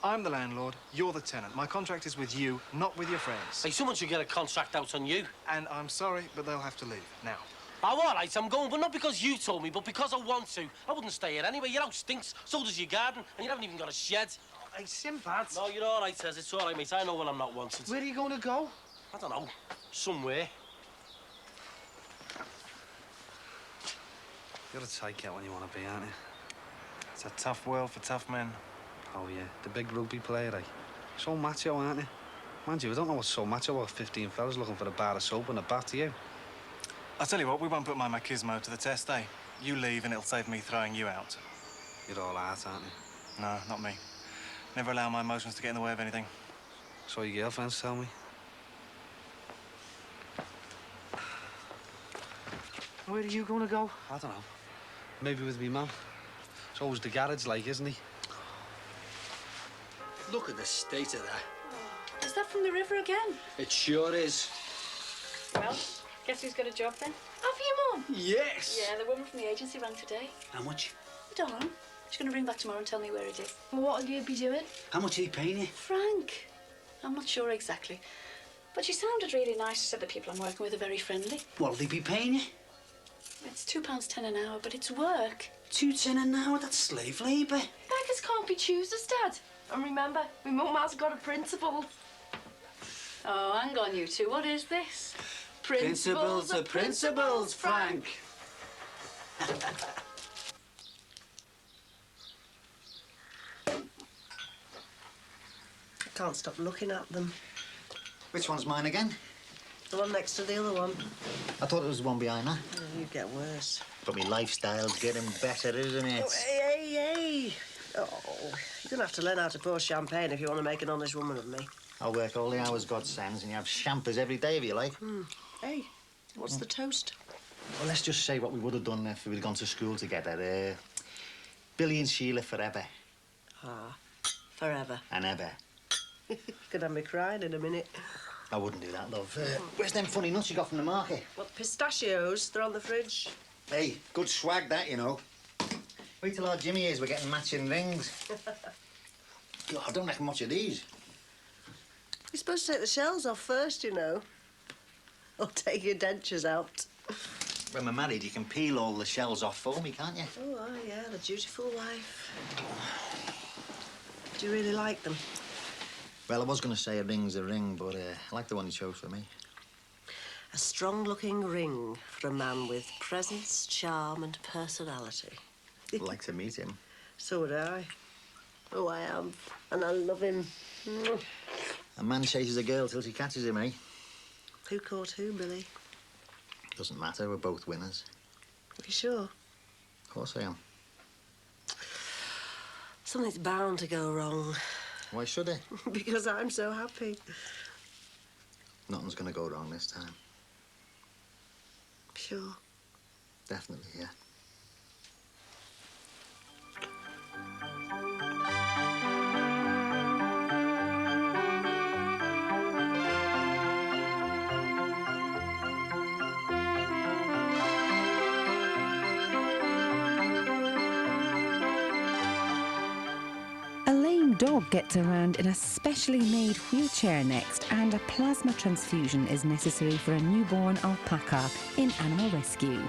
I'm the landlord, you're the tenant. My contract is with you, not with your friends. Hey, someone should get a contract out on you. And I'm sorry, but they'll have to leave, now. Oh, all right, I'm going, but not because you told me, but because I want to. I wouldn't stay here anyway. Your house stinks, so does your garden, and you haven't even got a shed. Hey, Sinbad. No, you're all right, Tez. It's all right, mate. I know when I'm not wanted. Where are you going to go? I don't know. Somewhere. You're a tight cat when you want to be, aren't you? It's a tough world for tough men. Oh, yeah. The big rugby player, eh? So macho, aren't you? Mind you, I don't know what's so macho about 15 fellas looking for a bar of soap and a bath to you. I'll tell you what, we won't put my machismo to the test, eh? You leave and it'll save me throwing you out. You're all out, aren't you? No, not me. Never allow my emotions to get in the way of anything. So your girlfriends tell me. Where are you going to go? I don't know. Maybe with me mum. It's always the garage like, isn't he? Look at the state of that. Is that from the river again? It sure is. Well, guess who's got a job then? Have you, Mum? Yes. Yeah, the woman from the agency rang today. How much? I don't know. She's going to ring back tomorrow and tell me where it is. Well, what will you be doing? How much are you paying you? Frank. I'm not sure exactly. But she sounded really nice. She said the people I'm working with are very friendly. What'll they be paying you? It's £2.10 an hour, but it's work. $2.10 an hour? That's slave labour. Beggars can't be choosers, Dad. And remember, my mum has got a principle. Oh, hang on, you two. What is this? Principles are principles, Frank. I can't stop looking at them. Which one's mine again? The one next to the other one. I thought it was the one behind that. Oh, you get worse. But my lifestyle's getting better, isn't it? Oh, hey. Oh, you're gonna have to learn how to pour champagne if you want to make an honest woman of me. I'll work all the hours God sends and you have champers every day if you like. Hey, What's the toast? Well, let's just say what we would have done if we'd gone to school together. Billy and Sheila forever. Ah, forever. And ever. You could have me crying in a minute. I wouldn't do that, love. Where's them funny nuts you got from the market? What, pistachios? They're on the fridge. Hey, good swag, that, you know. Wait till our Jimmy is, we're getting matching rings. God, I don't reckon much of these. You're supposed to take the shells off first, you know. Or take your dentures out. When we're married, you can peel all the shells off for me, can't you? Oh, yeah, the dutiful wife. Do you really like them? Well, I was going to say a ring's a ring, but I like the one you chose for me. A strong-looking ring for a man with presence, charm and personality. I'd like to meet him. So would I. Oh, I am. And I love him. A man chases a girl till she catches him, eh? Who caught who, Billy? Doesn't matter, we're both winners. Are you sure? Of course I am. Something's bound to go wrong. Why should it? Because I'm so happy. Nothing's going to go wrong this time. Sure. Definitely, yeah. A lame dog gets around in a specially made wheelchair next, and a plasma transfusion is necessary for a newborn alpaca in animal rescue.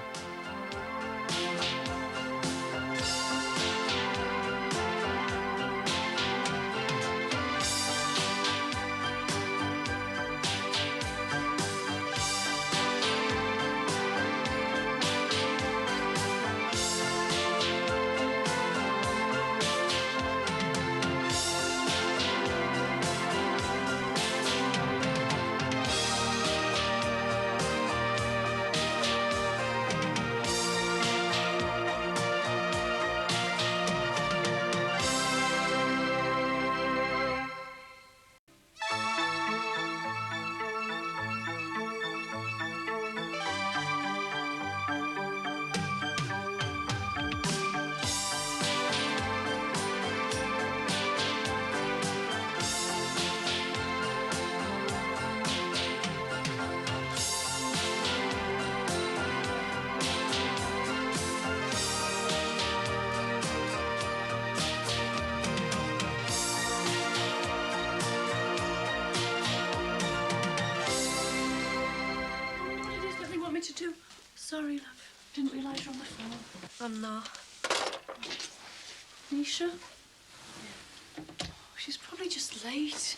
To do. Sorry, love. Didn't realise you're on the phone. I'm not. Nisha? Oh, she's probably just late.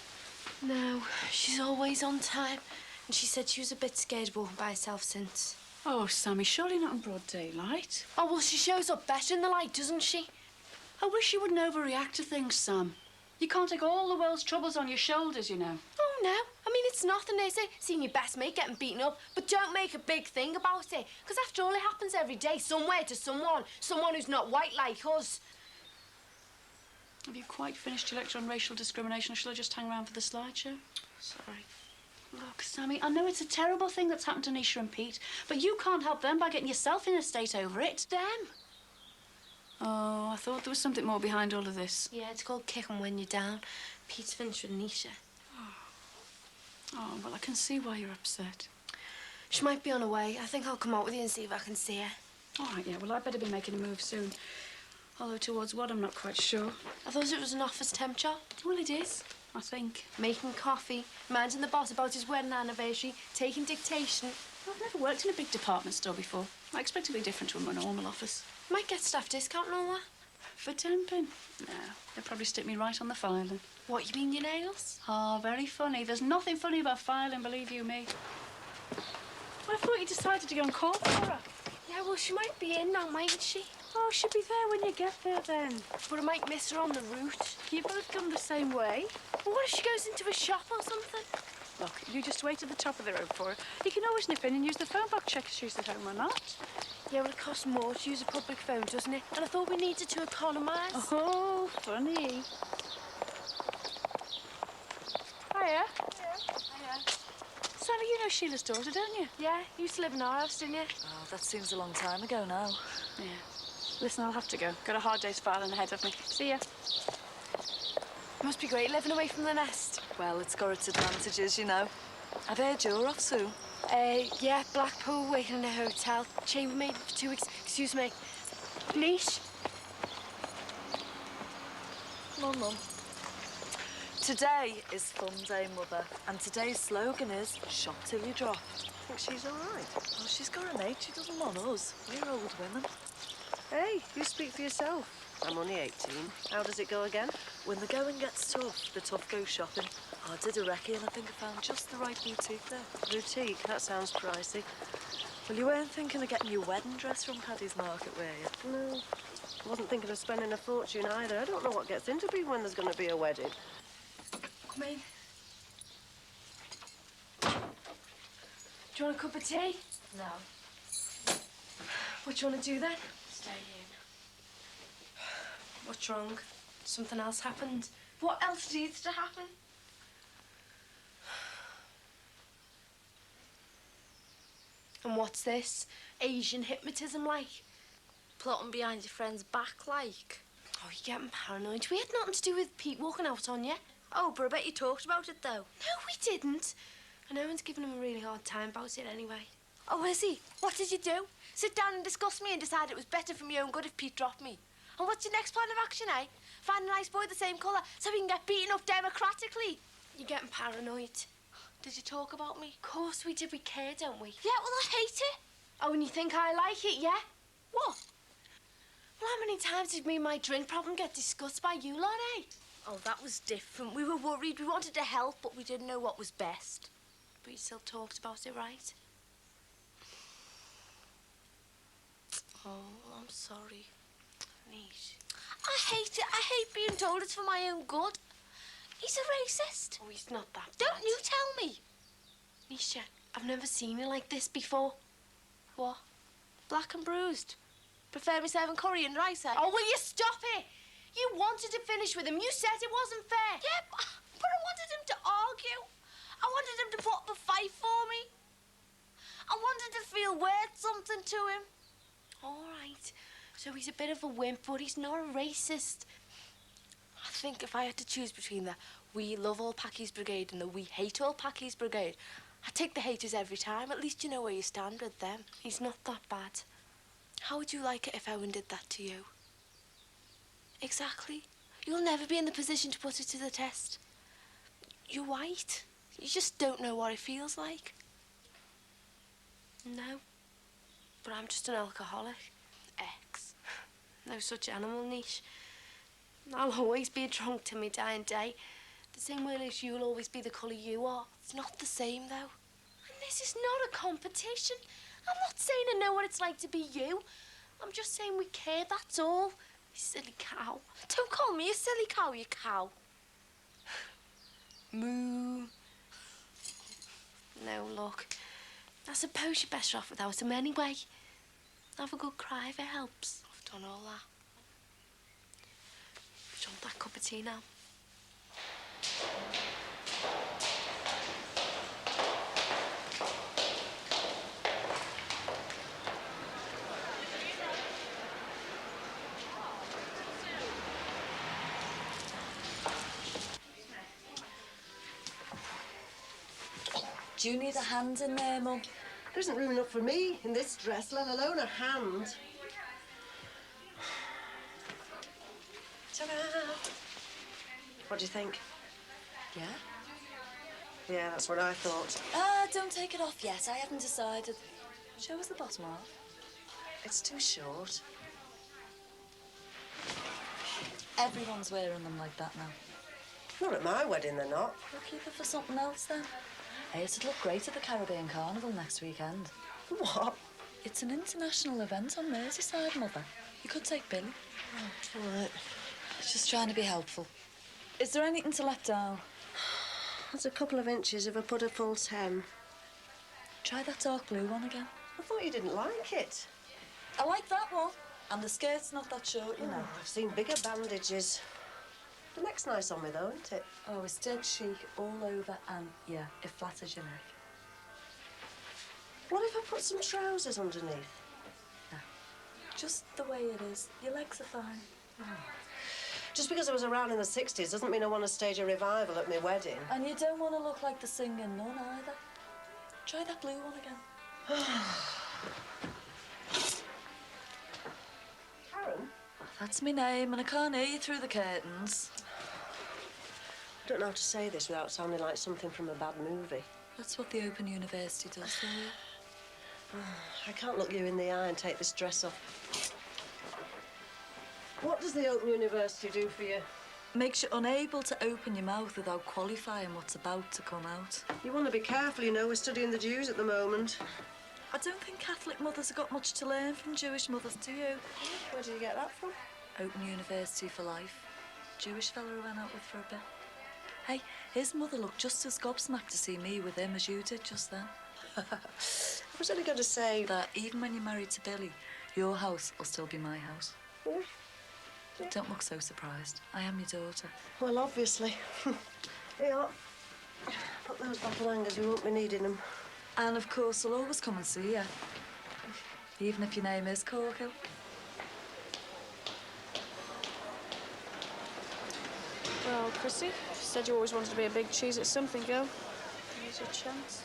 No, she's always on time. And she said she was a bit scared walking by herself since. Oh, Sammy, surely not in broad daylight. Oh, well, she shows up better in the light, doesn't she? I wish you wouldn't overreact to things, Sam. You can't take all the world's troubles on your shoulders, you know. Oh, no. I mean, it's nothing, is it? Seeing your best mate getting beaten up. But don't make a big thing about it. Because after all, it happens every day, somewhere to someone. Someone who's not white like us. Have you quite finished your lecture on racial discrimination, or shall I just hang around for the slideshow? Sorry. Look, Sammy, I know it's a terrible thing that's happened to Nisha and Pete, but you can't help them by getting yourself in a state over it. Them? Oh, I thought there was something more behind all of this. Yeah, it's called kicking when you're down. Pete's finished with Nisha. Oh, well, I can see why you're upset. She might be on her way. I think I'll come out with you and see if I can see her. All right, yeah, well, I'd better be making a move soon. Although towards what, I'm not quite sure. I thought it was an office temp job. Well, it is, I think. Making coffee, reminding the boss about his wedding anniversary, taking dictation. I've never worked in a big department store before. I expect it'll be different to a more normal office. Might get staff discount and all that. For temping? No, they'll probably stick me right on the filing. What, you mean your nails? Oh, very funny. There's nothing funny about filing, believe you me. Well, I thought you decided to go and call for her. Yeah, well, she might be in now, mightn't she? Oh, she'll be there when you get there, then. But I might miss her on the route. You both come the same way. Well, what if she goes into a shop or something? Look, you just wait at the top of the road for her. You can always nip in and use the phone box, check if she's at home or not. Yeah, well, it costs more to use a public phone, doesn't it? And I thought we needed to economise. Oh, funny. Hiya. Sally, you know Sheila's daughter, don't you? Yeah, you used to live in our house, didn't you? Oh, that seems a long time ago now. Yeah. Listen, I'll have to go. Got a hard day's filing ahead of me. See ya. Must be great living away from the nest. Well, it's got its advantages, you know. I've heard you're off soon. Yeah, Blackpool, waiting in a hotel. Chambermaid for 2 weeks. Excuse me. Niche? Come on, Mum. Today is Fun Day, Mother, and today's slogan is shop till you drop. Think she's all right? Well, she's got an age, she doesn't want us. We're old women. Hey, you speak for yourself. I'm only 18. How does it go again? When the going gets tough, the tough go shopping. I did a recce and I think I found just the right boutique there. Boutique? That sounds pricey. Well, you weren't thinking of getting your wedding dress from Paddy's Market, were you? No. I wasn't thinking of spending a fortune either. I don't know what gets into people when there's going to be a wedding. Come in. Do you want a cup of tea? No. What do you want to do then? Stay in. What's wrong? Something else happened? What else needs to happen? And what's this? Asian hypnotism like? Plotting behind your friend's back, like. Oh, you're getting paranoid. We had nothing to do with Pete walking out on you. Oh, but I bet you talked about it, though. No, we didn't. And Owen's giving him a really hard time about it anyway. Oh, is he? What did you do? Sit down and discuss me and decide it was better for my own good if Pete dropped me. And what's your next plan of action, eh? Find a nice boy the same colour so we can get beaten up democratically. You're getting paranoid. Did you talk about me? Of course we did. We care, don't we? Yeah, well, I hate it. Oh, and you think I like it, yeah? What? Well, how many times did me and my drink problem get discussed by you lot, eh? Oh, that was different. We were worried. We wanted to help, but we didn't know what was best. But you still talked about it, right? Oh, I'm sorry. Niche. I hate it. I hate being told it's for my own good. He's a racist. Oh, he's not that bad. Don't you tell me. Nisha, I've never seen you like this before. What? Black and bruised. Prefer me serving curry and rice, eh? Oh, will you stop it? You wanted to finish with him. You said it wasn't fair. Yeah, but I wanted him to argue. I wanted him to put up a fight for me. I wanted to feel worth something to him. All right. So he's a bit of a wimp, but he's not a racist. I think if I had to choose between the we love all Packies Brigade and the we hate all Packies Brigade, I'd take the haters every time. At least you know where you stand with them. He's not that bad. How would you like it if Owen did that to you? Exactly. You'll never be in the position to put it to the test. You're white. You just don't know what it feels like. No. But I'm just an alcoholic. Ex. No such animal, Niche. I'll always be drunk to me dying day. The same way as you'll always be the colour you are. It's not the same, though. And this is not a competition. I'm not saying I know what it's like to be you. I'm just saying we care, that's all. You silly cow. Don't call me a silly cow, you cow. Moo. No, look. I suppose you're better off without him anyway. Have a good cry if it helps. I've done all that. Do you want that cup of tea now? Do you need a hand in there, Mum? There isn't room enough for me in this dress, let alone a hand. Ta-da! What do you think? Yeah? Yeah, that's what I thought. Don't take it off yet. I haven't decided. Show us the bottom half. It's too short. Everyone's wearing them like that now. Not at my wedding, they're not. We'll keep it for something else then. Hey, it'd look great at the Caribbean Carnival next weekend. What? It's an international event on Merseyside, Mother. You could take Billy. Oh, all right. Just trying to be helpful. Is there anything to let down? That's a couple of inches if I put a full 10. Try that dark blue one again. I thought you didn't like it. I like that one. And the skirt's not that short, you know. Oh, I've seen bigger bandages. The neck's nice on me, though, isn't it? Oh, it's dead chic all over and, yeah, it flatters your neck. What if I put some trousers underneath? No. Just the way it is. Your legs are fine. Just because I was around in the 60s doesn't mean I want to stage a revival at my wedding. And you don't want to look like the singing nun either. Try that blue one again. Karen? That's my name, and I can't hear you through the curtains. I don't know how to say this without sounding like something from a bad movie. That's what the Open University does for you. I can't look you in the eye and take this dress off. What does the Open University do for you? Makes you unable to open your mouth without qualifying what's about to come out. You want to be careful, you know. We're studying the Jews at the moment. I don't think Catholic mothers have got much to learn from Jewish mothers, do you? Where did you get that from? Open University for life. Jewish fella who went out with for a bit. Hey, his mother looked just as gobsmacked to see me with him as you did just then. I was only going to say that even when you're married to Billy, your house will still be my house. Yeah. Don't look so surprised. I am your daughter. Well, obviously. Yeah. Put those battle hangers, we won't be needing them. And of course, I'll always come and see you. Even if your name is Corkill. Well, Chrissy, you said you always wanted to be a big cheese at something, girl. Here's your chance.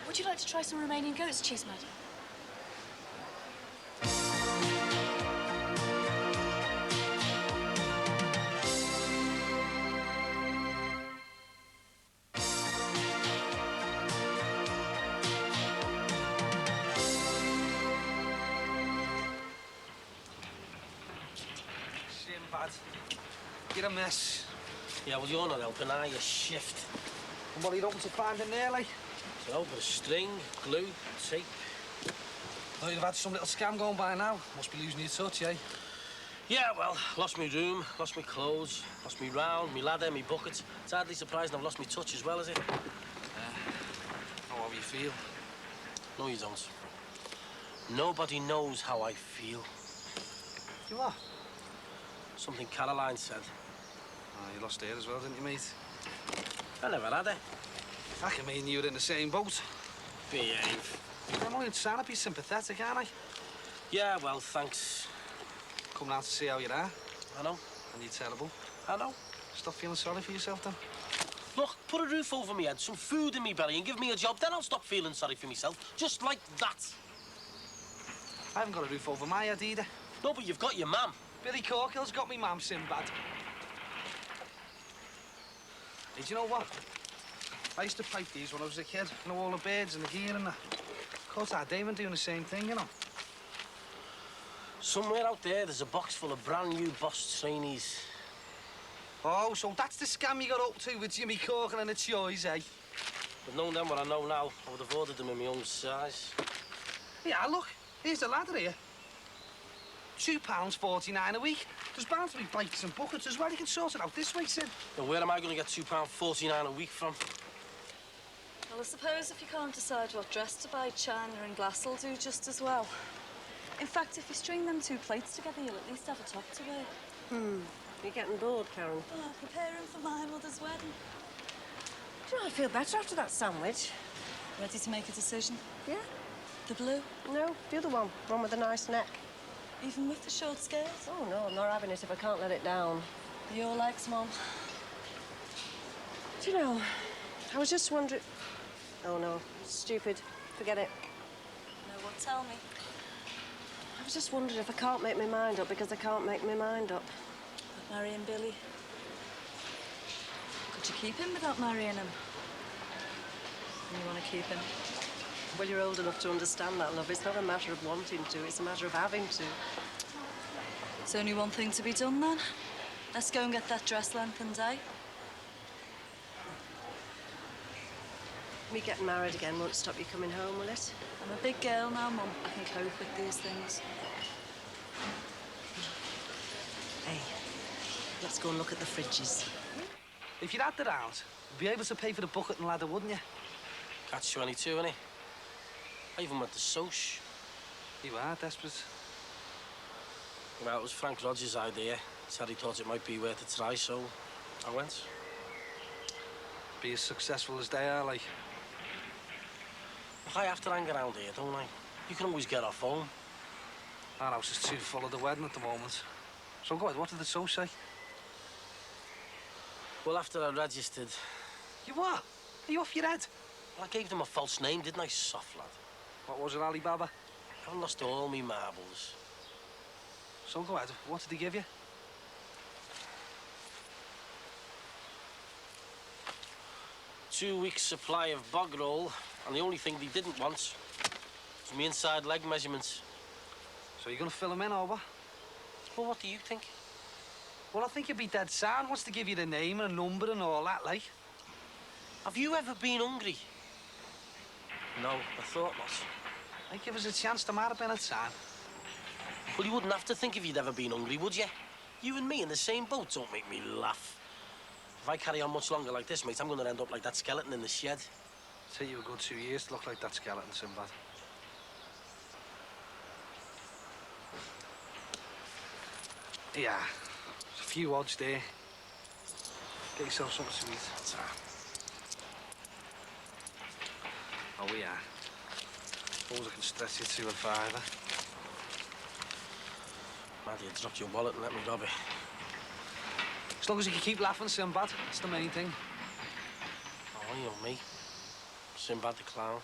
Would you like to try some Romanian goat's cheese, madam? Bad. You're a mess. Yeah, well, you're not helping, are you? Shift. And what are you hoping to find in there, like? So, a bit of string, glue, tape. Thought you'd have had some little scam going by now. Must be losing your touch, eh? Yeah, well, lost my room, lost my clothes, lost me round, me ladder, me bucket. It's hardly surprising I've lost my touch as well, is it? Know how you feel. No, you don't. Nobody knows how I feel. You what? Something Caroline said. Oh, you lost her as well, didn't you, mate? I never had her. I can mean you were in the same boat. Behave. I'm only trying to be sympathetic, aren't I? Yeah, well, thanks. Come round to see how you are. I know. And you're terrible. I know. Stop feeling sorry for yourself, then. Look, put a roof over me head, some food in me belly, and give me a job, then I'll stop feeling sorry for myself. Just like that. I haven't got a roof over my head either. No, but you've got your mum. Billy Corkill's got me mum, Sinbad. Hey, do you know what? I used to pipe these when I was a kid. You know, all the birds and the gear and that. Of course, our Damon doing the same thing, you know. Somewhere out there's a box full of brand new boss trainees. Oh, so that's the scam you got up to with Jimmy Corkill and the choice, eh? But knowing them what I know now, I would have ordered them in my own size. Yeah, look, here's the ladder here. £2.49 a week. There's bound to be blankets and buckets as well. You can sort it out this way, Sid. Now, where am I going to get £2.49 a week from? Well, I suppose if you can't decide what dress to buy, china and glass will do just as well. In fact, if you string them two plates together, you'll at least have a top to wear. You're getting bored, Karen. Oh, preparing for my mother's wedding. Do you know, I feel better after that sandwich. Ready to make a decision? Yeah. The blue? No, the other one. One with the nice neck. Even with the short skirt? Oh, no, I'm not having it if I can't let it down. Your legs, Mum. Do you know, I was just wondering... Oh, no, stupid. Forget it. No, what? Tell me. I was just wondering if I can't make my mind up because I can't make my mind up. About marrying Billy? Could you keep him without marrying him? And you want to keep him? Well, you're old enough to understand that, love. It's not a matter of wanting to, it's a matter of having to. There's only one thing to be done, then. Let's go and get that dress lengthened, eh? Me getting married again won't stop you coming home, will it? I'm a big girl now, Mum. I can cope with these things. Hey, let's go and look at the fridges. If you'd had the rounds, you'd be able to pay for the bucket and ladder, wouldn't you? Catch 22, innit? I even went to Soch. You are desperate. Well, it was Frank Rogers' idea. He said he thought it might be worth a try, so I went. Be as successful as they are, like. I have to hang around here, don't I? You can always get off home. Our house is too full of the wedding at the moment. So go ahead, what did the show say? Well, after I registered... You what? Are you off your head? Well, I gave them a false name, didn't I, soft lad? What was it, Alibaba? I lost all me marbles. So go ahead, what did he give you? Two weeks' supply of bog roll, and the only thing they didn't want was me inside leg measurements. So you're gonna fill him in, or what? Well, what do you think? Well, I think you'd be dead sound. Wants to give you the name and a number and all that, like. Have you ever been hungry? No, I thought not. Hey, give us a chance to marry at time. Well, you wouldn't have to think if you'd ever been hungry, would you? You and me in the same boat don't make me laugh. If I carry on much longer like this, mate, I'm going to end up like that skeleton in the shed. Take you a good 2 years to look like that skeleton, Sinbad. Yeah, there's a few odds there. Get yourself something to eat. Oh, yeah. Suppose I can stretch you to a fiver. Maddie, you dropped your wallet and let me rob it. As long as you can keep laughing, Sinbad, that's the main thing. Oh, you know me. Sinbad the clown.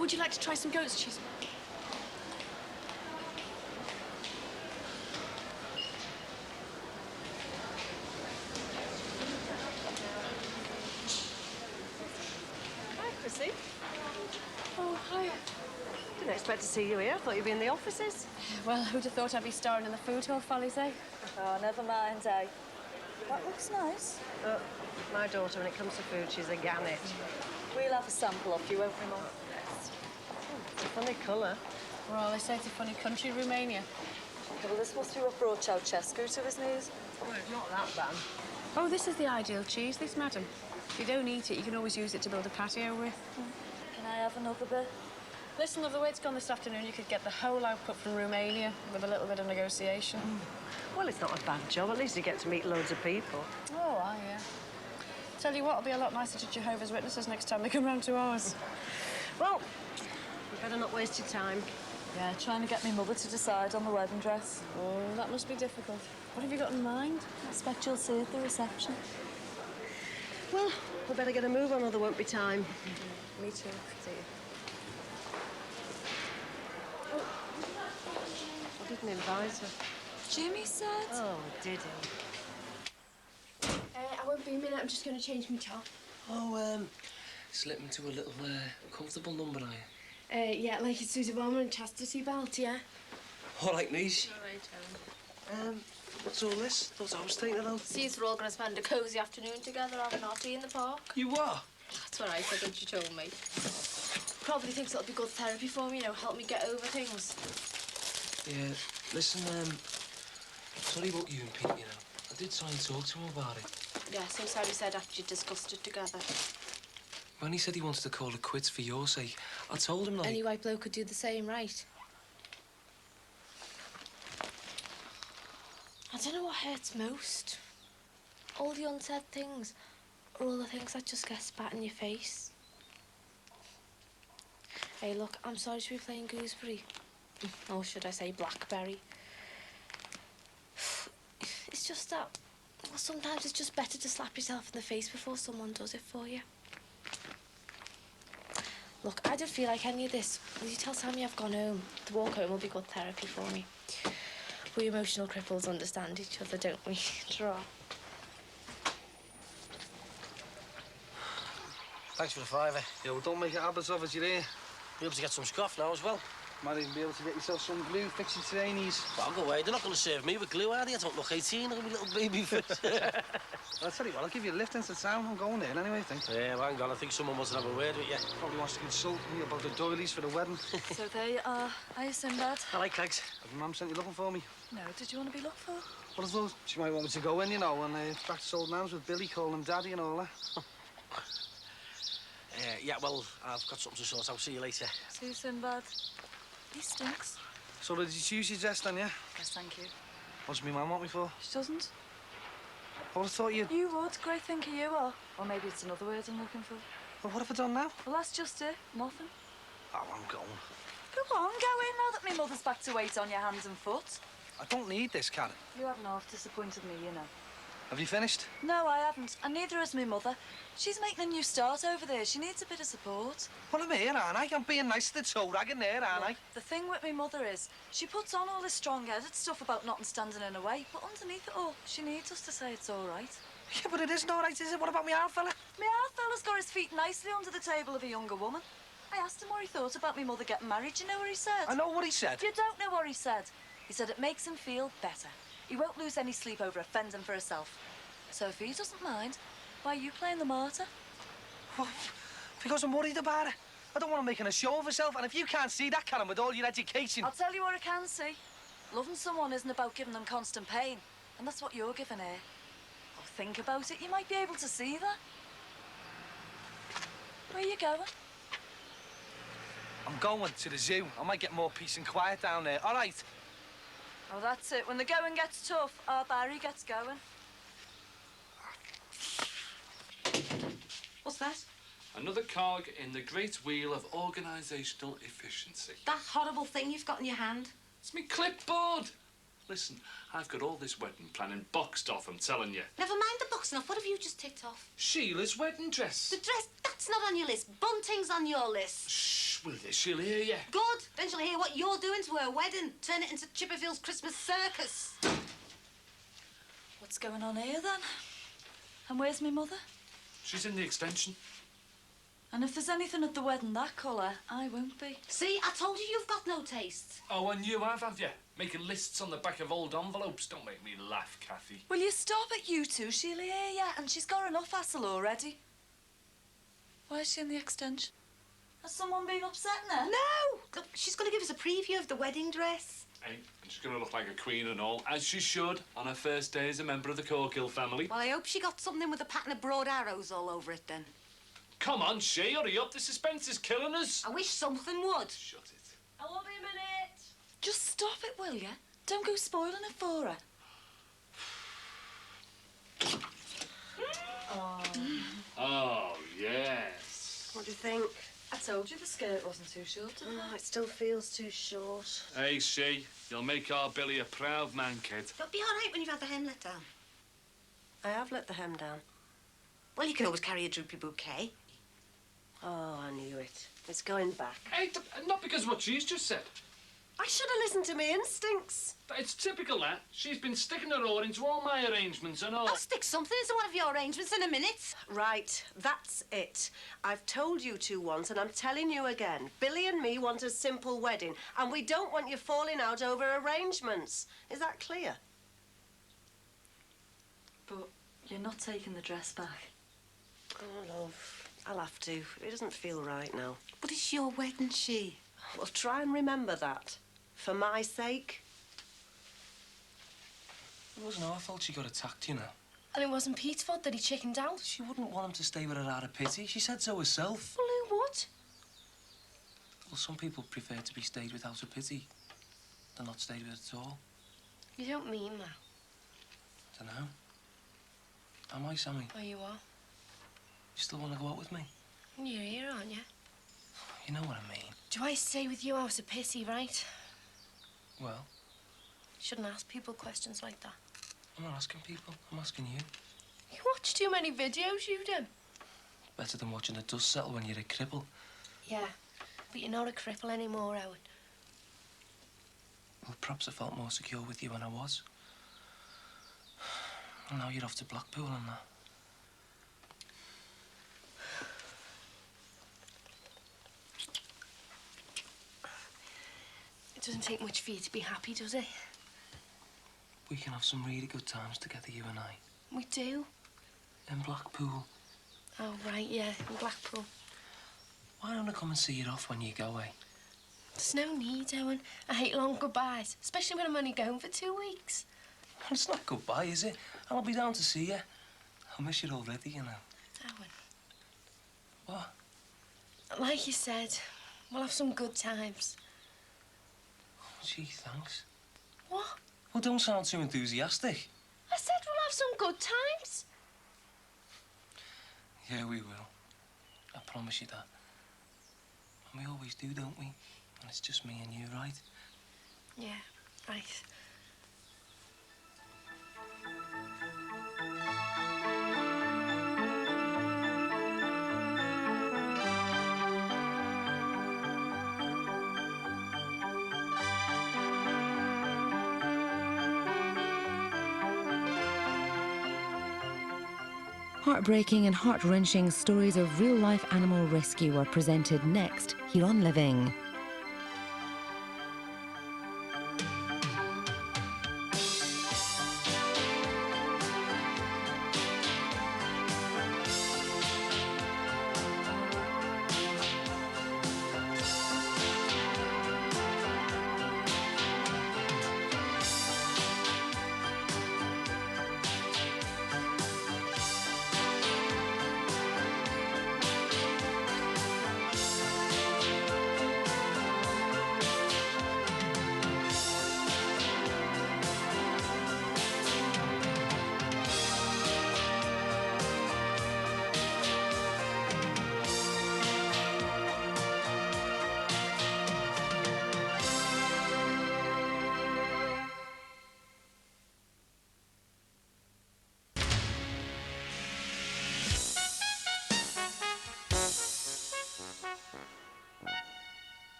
Would you like to try some goat's cheese? Hi, Chrissy. Oh, hi. Didn't expect to see you here. I thought you'd be in the offices. Well, who'd have thought I'd be starring in the food hall follies, eh? Oh, never mind, eh? That looks nice. My daughter, when it comes to food, she's a gannet. We'll have a sample off you, won't we, Mum? It's a funny colour. Well, they say it's a funny country, Romania. Well, this must be what brought Ceausescu to his knees. Well, it's not that bad. Oh, this is the ideal cheese, this, madam. If you don't eat it, you can always use it to build a patio with. Can I have another bit? Listen, love, the way it's gone this afternoon, you could get the whole output from Romania with a little bit of negotiation. Well, it's not a bad job. At least you get to meet loads of people. Oh, yeah. Tell you what, it'll be a lot nicer to Jehovah's Witnesses next time they come round to ours. Well, you better not waste your time. Yeah, trying to get my mother to decide on the wedding dress. Oh, that must be difficult. What have you got in mind? I expect you'll see at the reception. Well, we better get a move on or there won't be time. Me too. See you. I didn't invite her. Jimmy said. Oh, did he? I won't be a minute. I'm just going to change my top. Oh, slip into a little comfortable number, are you? Yeah, like a Susie Bomber and chastity belt, yeah? All right, niece. All right, What's all this? Thought I was taking it out. Seems we're all going to spend a cosy afternoon together having our tea in the park. You what? That's what I figured you told me. Probably thinks it'll be good therapy for me, you know, help me get over things. Yeah, listen, sorry about you and Pete, you know. I did try and talk to him about it. Yeah, so sorry said after you discussed it together. When he said he wanted to call it quits for your sake, I told him, like... Any white bloke could do the same, right? I don't know what hurts most. All the unsaid things, or all the things that just get spat in your face. Hey, look, I'm sorry to be playing gooseberry. Or should I say blackberry. It's just that, well, sometimes it's just better to slap yourself in the face before someone does it for you. Look, I don't feel like any of this. Will you tell Sammy I've gone home? The walk home will be good therapy for me. We emotional cripples understand each other, don't we? Draw. Thanks for the fiver. Yeah, well, don't make it habits of it, you're here. Be able to get some scoff now as well. Might even be able to get yourself some glue, fix your trainees. Well, go away. They're not going to serve me with glue, are they? I don't look 18. I'm a little baby foot. I'll tell you what, I'll give you a lift into town. I'm going there anyway, I think. Yeah, well, hang on. I think someone wants to have a word with you. Probably wants to consult me about the doilies for the wedding. So there you are. Are you Sinbad? I like eggs. Have your mum sent you looking for me? No, did you want to be looked for? Well, I thought she might want me to go in, you know, and practice old names with Billy, call him Daddy and all that. Yeah, well, I've got something to sort out. See you later. See you soon, bud. He stinks. So did you choose your dress then, yeah? Yes, thank you. What's my mum want me for? She doesn't. I would have thought you'd... You would. Great thinker you are. Or maybe it's another word I'm looking for. Well, what have I done now? Well, that's just it. Nothing. Oh, I'm going. Go on, go in now that my mother's back to wait on your hands and foot. I don't need this, Karen. You haven't half disappointed me, you know. Have you finished? No, I haven't. And neither has my mother. She's making a new start over there. She needs a bit of support. Well, I'm here, aren't I? I'm being nice to the toe ragging there, aren't I? The thing with my mother is, she puts on all this strong-headed stuff about nothing standing in her way, but underneath it all, she needs us to say it's all right. Yeah, but it isn't all right, is it? What about me old fella? My old fella's got his feet nicely under the table of a younger woman. I asked him what he thought about me mother getting married. Do you know what he said? I know what he said. You don't know what he said. He said it makes him feel better. He won't lose any sleep over offending for herself. So if he doesn't mind, why are you playing the martyr? Well, because I'm worried about her. I don't want her making a show of herself, and if you can't see that, Karen, with all your education... I'll tell you what I can see. Loving someone isn't about giving them constant pain, and that's what you're giving her. Oh, think about it, you might be able to see that. Where are you going? I'm going to the zoo. I might get more peace and quiet down there. All right? Oh, that's it. When the going gets tough, our Barry gets going. What's that? Another cog in the great wheel of organisational efficiency. That horrible thing you've got in your hand. It's me clipboard. Listen, I've got all this wedding planning boxed off, I'm telling you. Never mind the boxing off. What have you just ticked off? Sheila's wedding dress. The dress, that's not on your list. Bunting's on your list. Shh, will they? She'll hear you. Good. Then she'll hear what you're doing to her wedding. Turn it into Chipperfield's Christmas circus. What's going on here, then? And where's my mother? She's in the extension. And if there's anything at the wedding that colour, I won't be. See, I told you you've got no taste. Oh, and you have you? Making lists on the back of old envelopes. Don't make me laugh, Kathy. Will you stop it, you two? She'll hear ya, and she's got enough hassle already. Why is she in the extension? Has someone been upsetting her? No! Look, she's going to give us a preview of the wedding dress. Hey, and she's going to look like a queen and all, as she should, on her first day as a member of the Corkill family. Well, I hope she got something with a pattern of broad arrows all over it, then. Come on, Shay, hurry up. The suspense is killing us. I wish something would. Shut it. I won't be a minute. Just stop it, will ya? Don't go spoiling it for her. Oh, yes. What do you think? I told you the skirt wasn't too short. Oh, it still feels too short. Hey, Shay, you'll make our Billy a proud man, kid. It'll be all right when you've had the hem let down. I have let the hem down. Well, you can always carry a droopy bouquet. Oh, I knew it. It's going back. Hey, not because of what she's just said. I should have listened to my instincts. It's typical, that. She's been sticking her oar into all my arrangements and all. I'll stick something into one of your arrangements in a minute. Right, that's it. I've told you two once, and I'm telling you again. Billy and me want a simple wedding, and we don't want you falling out over arrangements. Is that clear? But you're not taking the dress back. Oh, love, I'll have to. It doesn't feel right now. But it's your wedding, she. Well, try and remember that. For my sake. It wasn't our fault she got attacked, you know. And it wasn't Pete's fault that he chickened out. She wouldn't want him to stay with her out of pity. She said so herself. Well, who would? Well, some people prefer to be stayed with out of pity than not stayed with at all. You don't mean that. Dunno. Am I, Sammy? Oh, you are. You still want to go out with me? You're here, aren't you? You know what I mean. Do I stay with you out of pity, right? Well, Shouldn't ask people questions like that. I'm not asking people. I'm asking you. You watch too many videos, you do. Better than watching the dust settle when you're a cripple. Yeah, but you're not a cripple anymore, Owen. Well, perhaps I felt more secure with you when I was. And now you're off to Blackpool and that. It doesn't take much for you to be happy, does it? We can have some really good times together, you and I. We do. In Blackpool. Oh, right, yeah, in Blackpool. Why don't I come and see you off when you go away? There's no need, Owen. I hate long goodbyes, especially when I'm only going for 2 weeks. Well, it's not goodbye, is it? I'll be down to see you. I miss you already, you know. Owen. What? Like you said, we'll have some good times. Gee, thanks. What? Well, don't sound too enthusiastic. I said we'll have some good times. Yeah, we will. I promise you that. And we always do, don't we? And it's just me and you, right? Yeah, right. Heartbreaking and heart-wrenching stories of real-life animal rescue are presented next here on Living.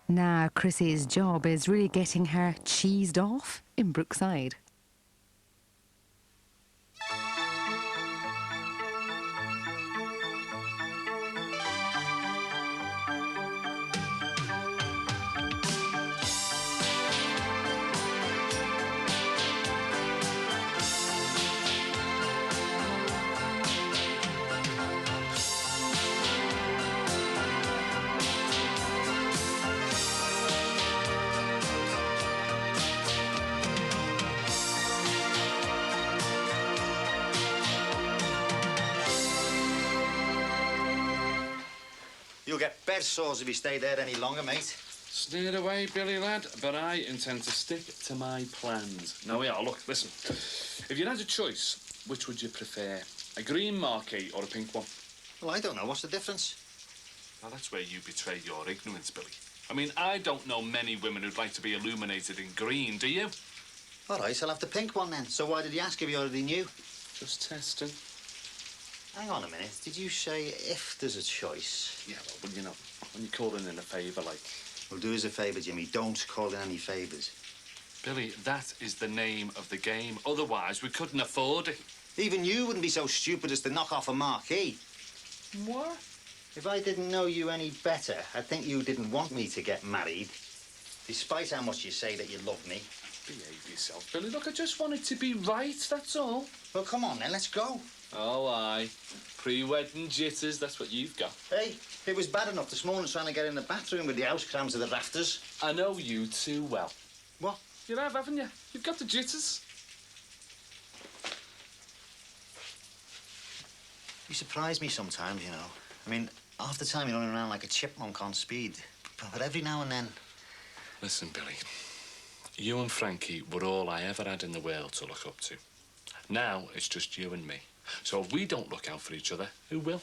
Now, Chrissy's job is really getting her cheesed off in Brookside. You'll get bed sores if you stay there any longer, mate. Steer away, Billy lad, but I intend to stick to my plans. Now we are, look, listen. If you had a choice, which would you prefer? A green marquee or a pink one? Well, I don't know. What's the difference? Well, that's where you betray your ignorance, Billy. I mean, I don't know many women who'd like to be illuminated in green, do you? All right, I'll have the pink one then. So why did you ask if you already knew? Just testing. Hang on a minute. Did you say if there's a choice? Yeah, well, you know, when you're calling in a favour, like... Well, do us a favour, Jimmy. Don't call in any favours. Billy, that is the name of the game. Otherwise, we couldn't afford it. Even you wouldn't be so stupid as to knock off a marquee. What? If I didn't know you any better, I'd think you didn't want me to get married. Despite how much you say that you love me. Behave yourself, Billy. Look, I just want it to be right, that's all. Well, come on then, let's go. Oh, aye. Pre-wedding jitters, that's what you've got. Hey, it was bad enough this morning trying to get in the bathroom with the house crammed to the rafters. I know you too well. What? You have, haven't you? You've got the jitters. You surprise me sometimes, you know. I mean, half the time you're running around like a chipmunk on speed. But every now and then... Listen, Billy. You and Frankie were all I ever had in the world to look up to. Now it's just you and me. So if we don't look out for each other, who will?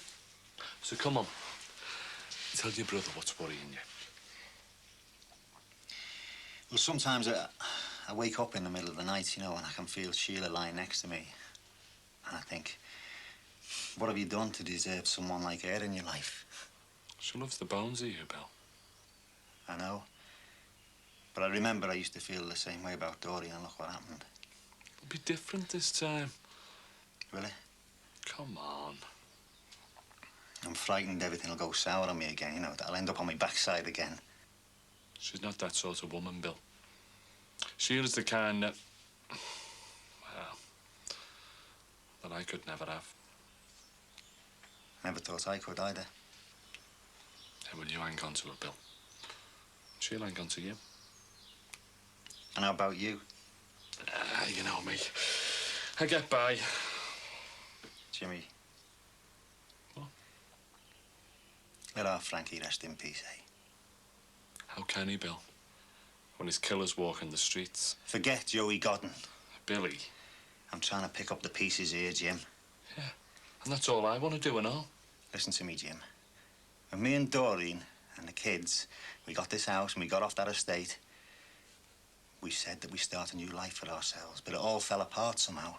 So come on. Tell your brother what's worrying you. Well, sometimes I wake up in the middle of the night, you know, and I can feel Sheila lying next to me. And I think, what have you done to deserve someone like her in your life? She loves the bones of you, Bill. I know. But I remember I used to feel the same way about Dory, and look what happened. It'll be different this time. Will it? Come on. I'm frightened everything will go sour on me again, you know, that I'll end up on my backside again. She's not that sort of woman, Bill. Sheila's the kind that... well, that I could never have. Never thought I could either. Yeah, well, you hang on to her, Bill. She'll hang on to you. And how about you? You know me. I get by. Jimmy. What? Let our Frankie rest in peace, eh? How can he, Bill? When his killers walk in the streets. Forget Joey Godden. Billy. I'm trying to pick up the pieces here, Jim. Yeah, and that's all I want to do and all. Listen to me, Jim. When me and Doreen and the kids, we got this house and we got off that estate, we said that we start a new life for ourselves, but it all fell apart somehow.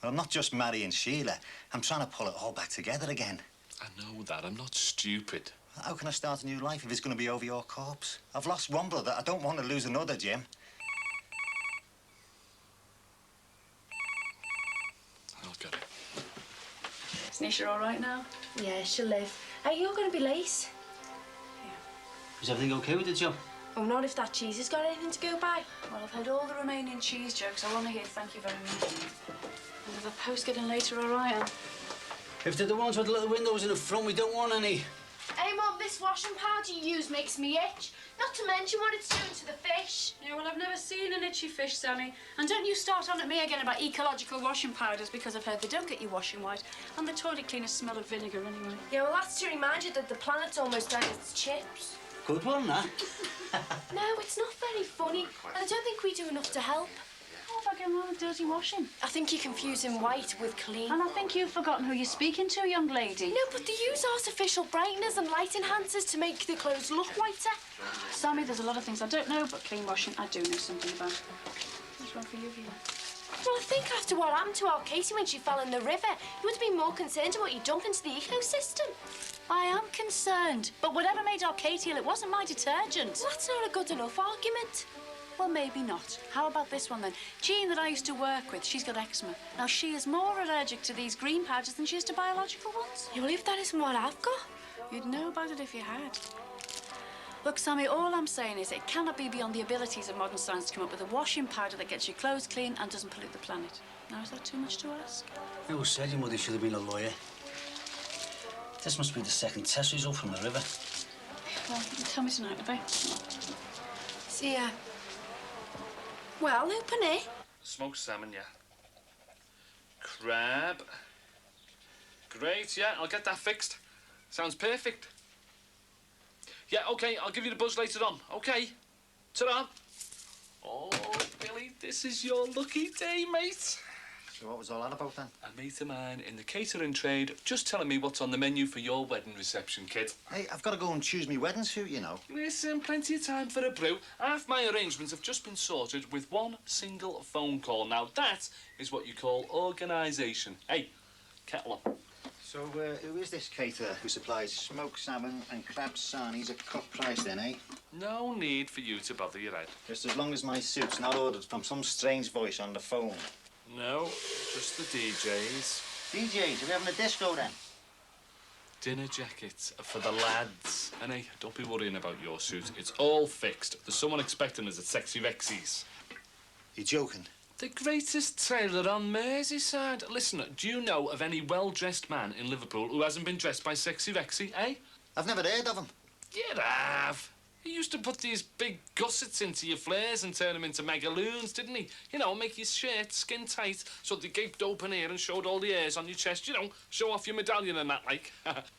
Well, I'm not just marrying Sheila. I'm trying to pull it all back together again. I know that. I'm not stupid. How can I start a new life if it's going to be over your corpse? I've lost one brother. I don't want to lose another, Jim. I'll get it. Is Nisha all right now? Yeah, she'll live. Hey, you're going to be late. Is everything okay with the job? Oh, not if that cheese has got anything to go by. Well, I've had all the remaining cheese jokes. I want to hear thank you very much. And if the post getting later, all right, Anne? If they're the ones with the little windows in the front, we don't want any. Hey, Mum, this washing powder you use makes me itch. Not to mention what it's doing to the fish. Yeah, well, I've never seen an itchy fish, Sammy. And don't you start on at me again about ecological washing powders, because I've heard they don't get you washing white, and the toilet cleaners smell of vinegar anyway. Yeah, well, that's to remind you that the planet's almost down its chips. Good one, that. No, it's not very funny, and I don't think we do enough to help. What about getting on with dirty washing? I think you're confusing white with clean. And I think you've forgotten who you're speaking to, young lady. No, but they use artificial brighteners and light enhancers to make the clothes look whiter. Sammy, there's a lot of things I don't know, but clean washing I do know something about. What's wrong for you, Vila? Well, I think after what happened to our Katie when she fell in the river, you would have been more concerned about you dunk into the ecosystem. I am concerned, but whatever made our Katie ill, it wasn't my detergent. Well, that's not a good enough argument. Well, maybe not. How about this one, then? Jean, that I used to work with, she's got eczema. Now, she is more allergic to these green patches than she is to biological ones. You believe that isn't what I've got? You'd know about it if you had. Look, Sammy, all I'm saying is it cannot be beyond the abilities of modern science to come up with a washing powder that gets your clothes clean and doesn't pollute the planet. Now, is that too much to ask? Who said your mother should have been a lawyer? This must be the second test result from the river. Well, you can tell me tonight, Libby. See ya. Well, open it. Smoked salmon, yeah. Crab. Great, yeah, I'll get that fixed. Sounds perfect. Yeah, OK, I'll give you the buzz later on. OK. Ta-ra. Oh, Billy, this is your lucky day, mate. So what was all that about, then? A mate of mine in the catering trade just telling me what's on the menu for your wedding reception, kid. Hey, I've got to go and choose me wedding suit, you know. Listen, plenty of time for a brew. Half my arrangements have just been sorted with one single phone call. Now, that is what you call organisation. Hey, kettle on. So, who is this caterer who supplies smoked salmon and crab sarnies at cut price, then, eh? No need for you to bother your head. Just as long as my suit's not ordered from some strange voice on the phone. No, just the DJs. DJs, are we having a disco, then? Dinner jackets are for the lads. And hey, don't be worrying about your suit. It's all fixed. There's someone expecting us at Sexy Vexy's. You joking? The greatest tailor on Merseyside. Listen, do you know of any well-dressed man in Liverpool who hasn't been dressed by Sexy Vexy, eh? I've never heard of him. You'd have. He used to put these big gussets into your flares and turn them into megaloons, didn't he? You know, make your shirt skin tight so they gaped open here and showed all the hairs on your chest. You know, show off your medallion and that, like.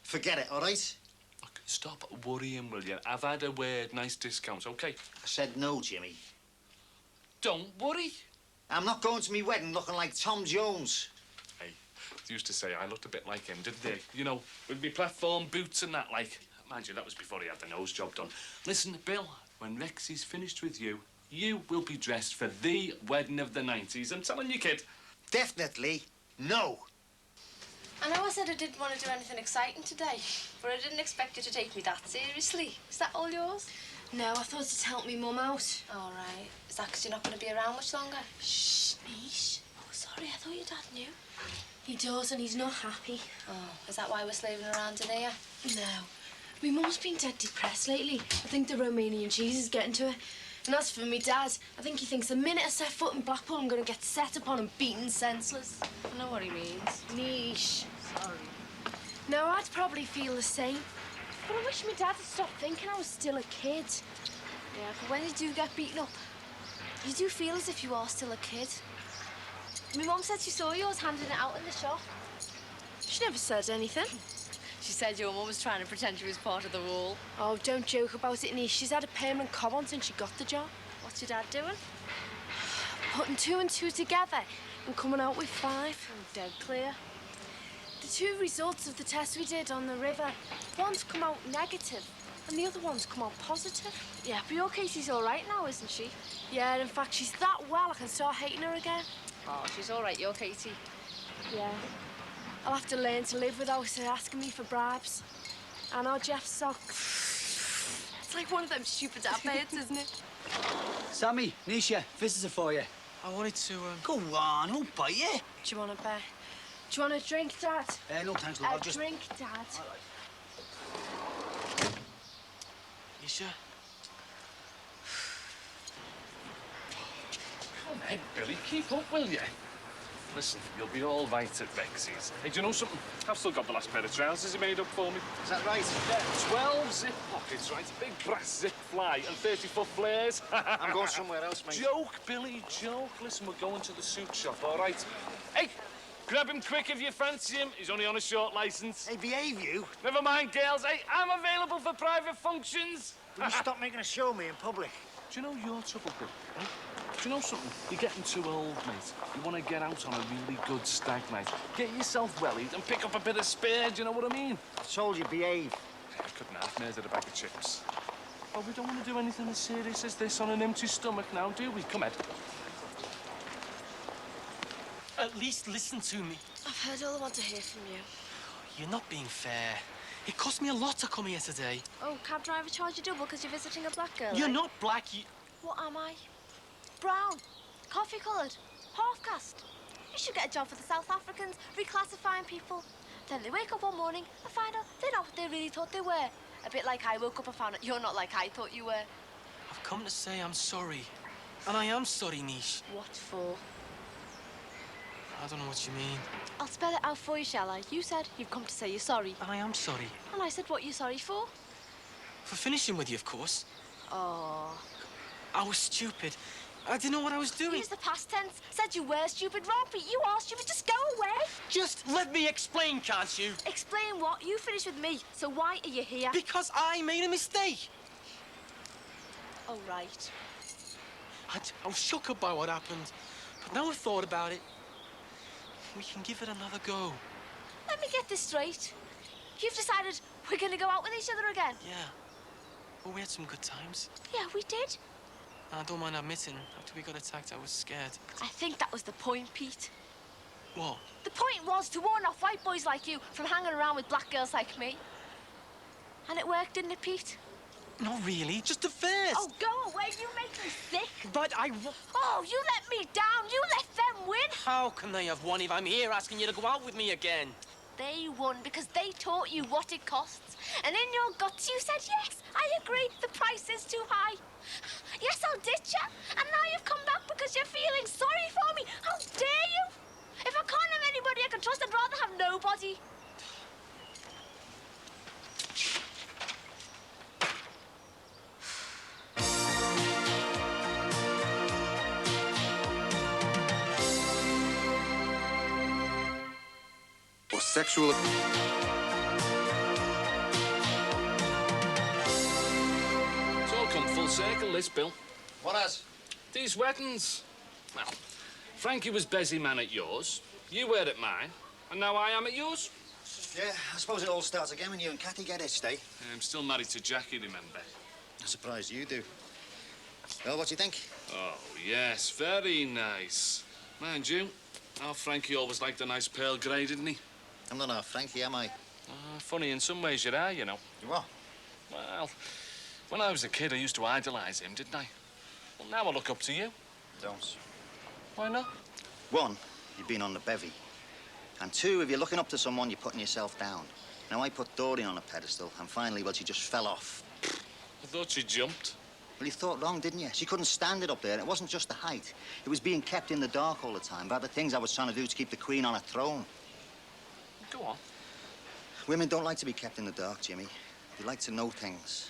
Forget it, all right? Look, stop worrying, will you? I've had a word, nice discounts, OK? I said no, Jimmy. Don't worry. I'm not going to me wedding looking like Tom Jones. Hey, they used to say I looked a bit like him, didn't they? You know, with me platform boots and that, like. Mind you, that was before he had the nose job done. Listen, Bill, when Rexy's finished with you, you will be dressed for the wedding of the 90s. I'm telling you, kid. Definitely no. I know I said I didn't want to do anything exciting today, but I didn't expect you to take me that seriously. Is that all yours? No, I thought it'd help me mum out. All right. Is that because you're not going to be around much longer? Shh, Nish. Oh, sorry, I thought your dad knew. He does, and he's not happy. Oh, is that why we're slaving around today? No. My mum's been dead depressed lately. I think the Romanian cheese is getting to her. And as for me dad, I think he thinks the minute I set foot in Blackpool, I'm going to get set upon and beaten senseless. I know what he means. Niche. Sorry. No, I'd probably feel the same. But I wish my dad had stopped thinking I was still a kid. Yeah, but when you do get beaten up, you do feel as if you are still a kid. My mum said she saw yours handing it out in the shop. She never said anything. She said your mum was trying to pretend she was part of the wall. Oh, don't joke about it, niece. She's had a permanent cob on since she got the job. What's your dad doing? Putting 2 and 2 together and coming out with 5. I'm dead clear. The 2 results of the test we did on the river, one's come out negative and the other one's come out positive. Yeah, but your Casey's all right now, isn't she? Yeah, in fact, she's that well I can start hating her again. Oh, she's all right, your Katie. Yeah. I'll have to learn to live without her asking me for bribes. I know Jeff's sock. It's like one of them stupid dad beds, isn't it? Sammy, Nisha, visitor for you. I wanted to, Go on, won't bite you. Do you want a bet? Do you want a drink, Dad? No thanks, love. I'll just... drink, Dad. You sure? Come on, Billy, keep up, will you? Listen, you'll be all right at Rexy's. Hey, do you know something? I've still got the last pair of trousers he made up for me. Is that right? Yeah, 12 zip pockets, right? A big brass zip fly and 30-foot flares. I'm going somewhere else, mate. Joke, Billy, joke. Listen, we're going to the suit shop, all right? Hey, grab him quick if you fancy him. He's only on a short licence. Hey, behave you. Never mind, girls. Hey, I'm available for private functions. Will you stop making a show of me in public? Do you know your trouble, Bill? Right? Do you know something? You're getting too old, mate. You want to get out on a really good stag night. Get yourself wellied and pick up a bit of spare, do you know what I mean? I told you, behave. I couldn't have murdered a bag of chips. Well, we don't want to do anything as serious as this on an empty stomach now, do we? Come, Ed. At least listen to me. I've heard all I want to hear from you. You're not being fair. It cost me a lot to come here today. Oh, cab driver charge you double because you're visiting a black girl, You're eh? not black, you... What am I? Brown, coffee-coloured, half-caste. You should get a job for the South Africans, reclassifying people. Then they wake up one morning and find out they're not what they really thought they were. A bit like I woke up and found out you're not like I thought you were. I've come to say I'm sorry. And I am sorry, Nish. What for? I don't know what you mean. I'll spell it out for you, shall I? You said you've come to say you're sorry. And I am sorry. And I said what you're sorry for? For finishing with you, of course. Oh. I was stupid. I didn't know what I was doing. Use the past tense. Said you were stupid, Rompy. You are stupid. Just go away. Just let me explain, can't you? Explain what? You finished with me, so why are you here? Because I made a mistake. Oh, right. I was shook up by what happened, but now I've thought about it. We can give it another go. Let me get this straight. You've decided we're going to go out with each other again? Yeah. Well, we had some good times. Yeah, we did. And I don't mind admitting, after we got attacked, I was scared. I think that was the point, Pete. What? The point was to warn off white boys like you from hanging around with black girls like me. And it worked, didn't it, Pete? Not really, just a first. Oh, go away. You make me sick. But Oh, you let me down. You let them win. How can they have won if I'm here asking you to go out with me again? They won because they taught you what it costs. And in your guts, you said, yes, I agree, the price is too high. Yes, I'll ditch you. And now you've come back because you're feeling sorry for me. How dare you? If I can't have anybody I can trust, I'd rather have nobody. Or sexual... It's all come full circle, this, Bill. What has? These weddings. Well, Frankie was busy man at yours, you were at mine, and now I am at yours. Yeah, I suppose it all starts again when you and Kathy get hitched, eh? I'm still married to Jackie, remember? I'm surprised you do. Well, what do you think? Oh, yes, very nice. Mind you, our Frankie always liked a nice pearl grey, didn't he? I'm not our Frankie, am I? Funny, in some ways you are, you know. You are? Well, when I was a kid, I used to idolise him, didn't I? Well, now I look up to you. Don't. Why not? One, you've been on the bevy. And two, if you're looking up to someone, you're putting yourself down. Now, I put Doreen on a pedestal, and finally, well, she just fell off. I thought she jumped. Well, you thought wrong, didn't you? She couldn't stand it up there. It wasn't just the height. It was being kept in the dark all the time about the things I was trying to do to keep the Queen on her throne. Go on. Women don't like to be kept in the dark, Jimmy. They like to know things.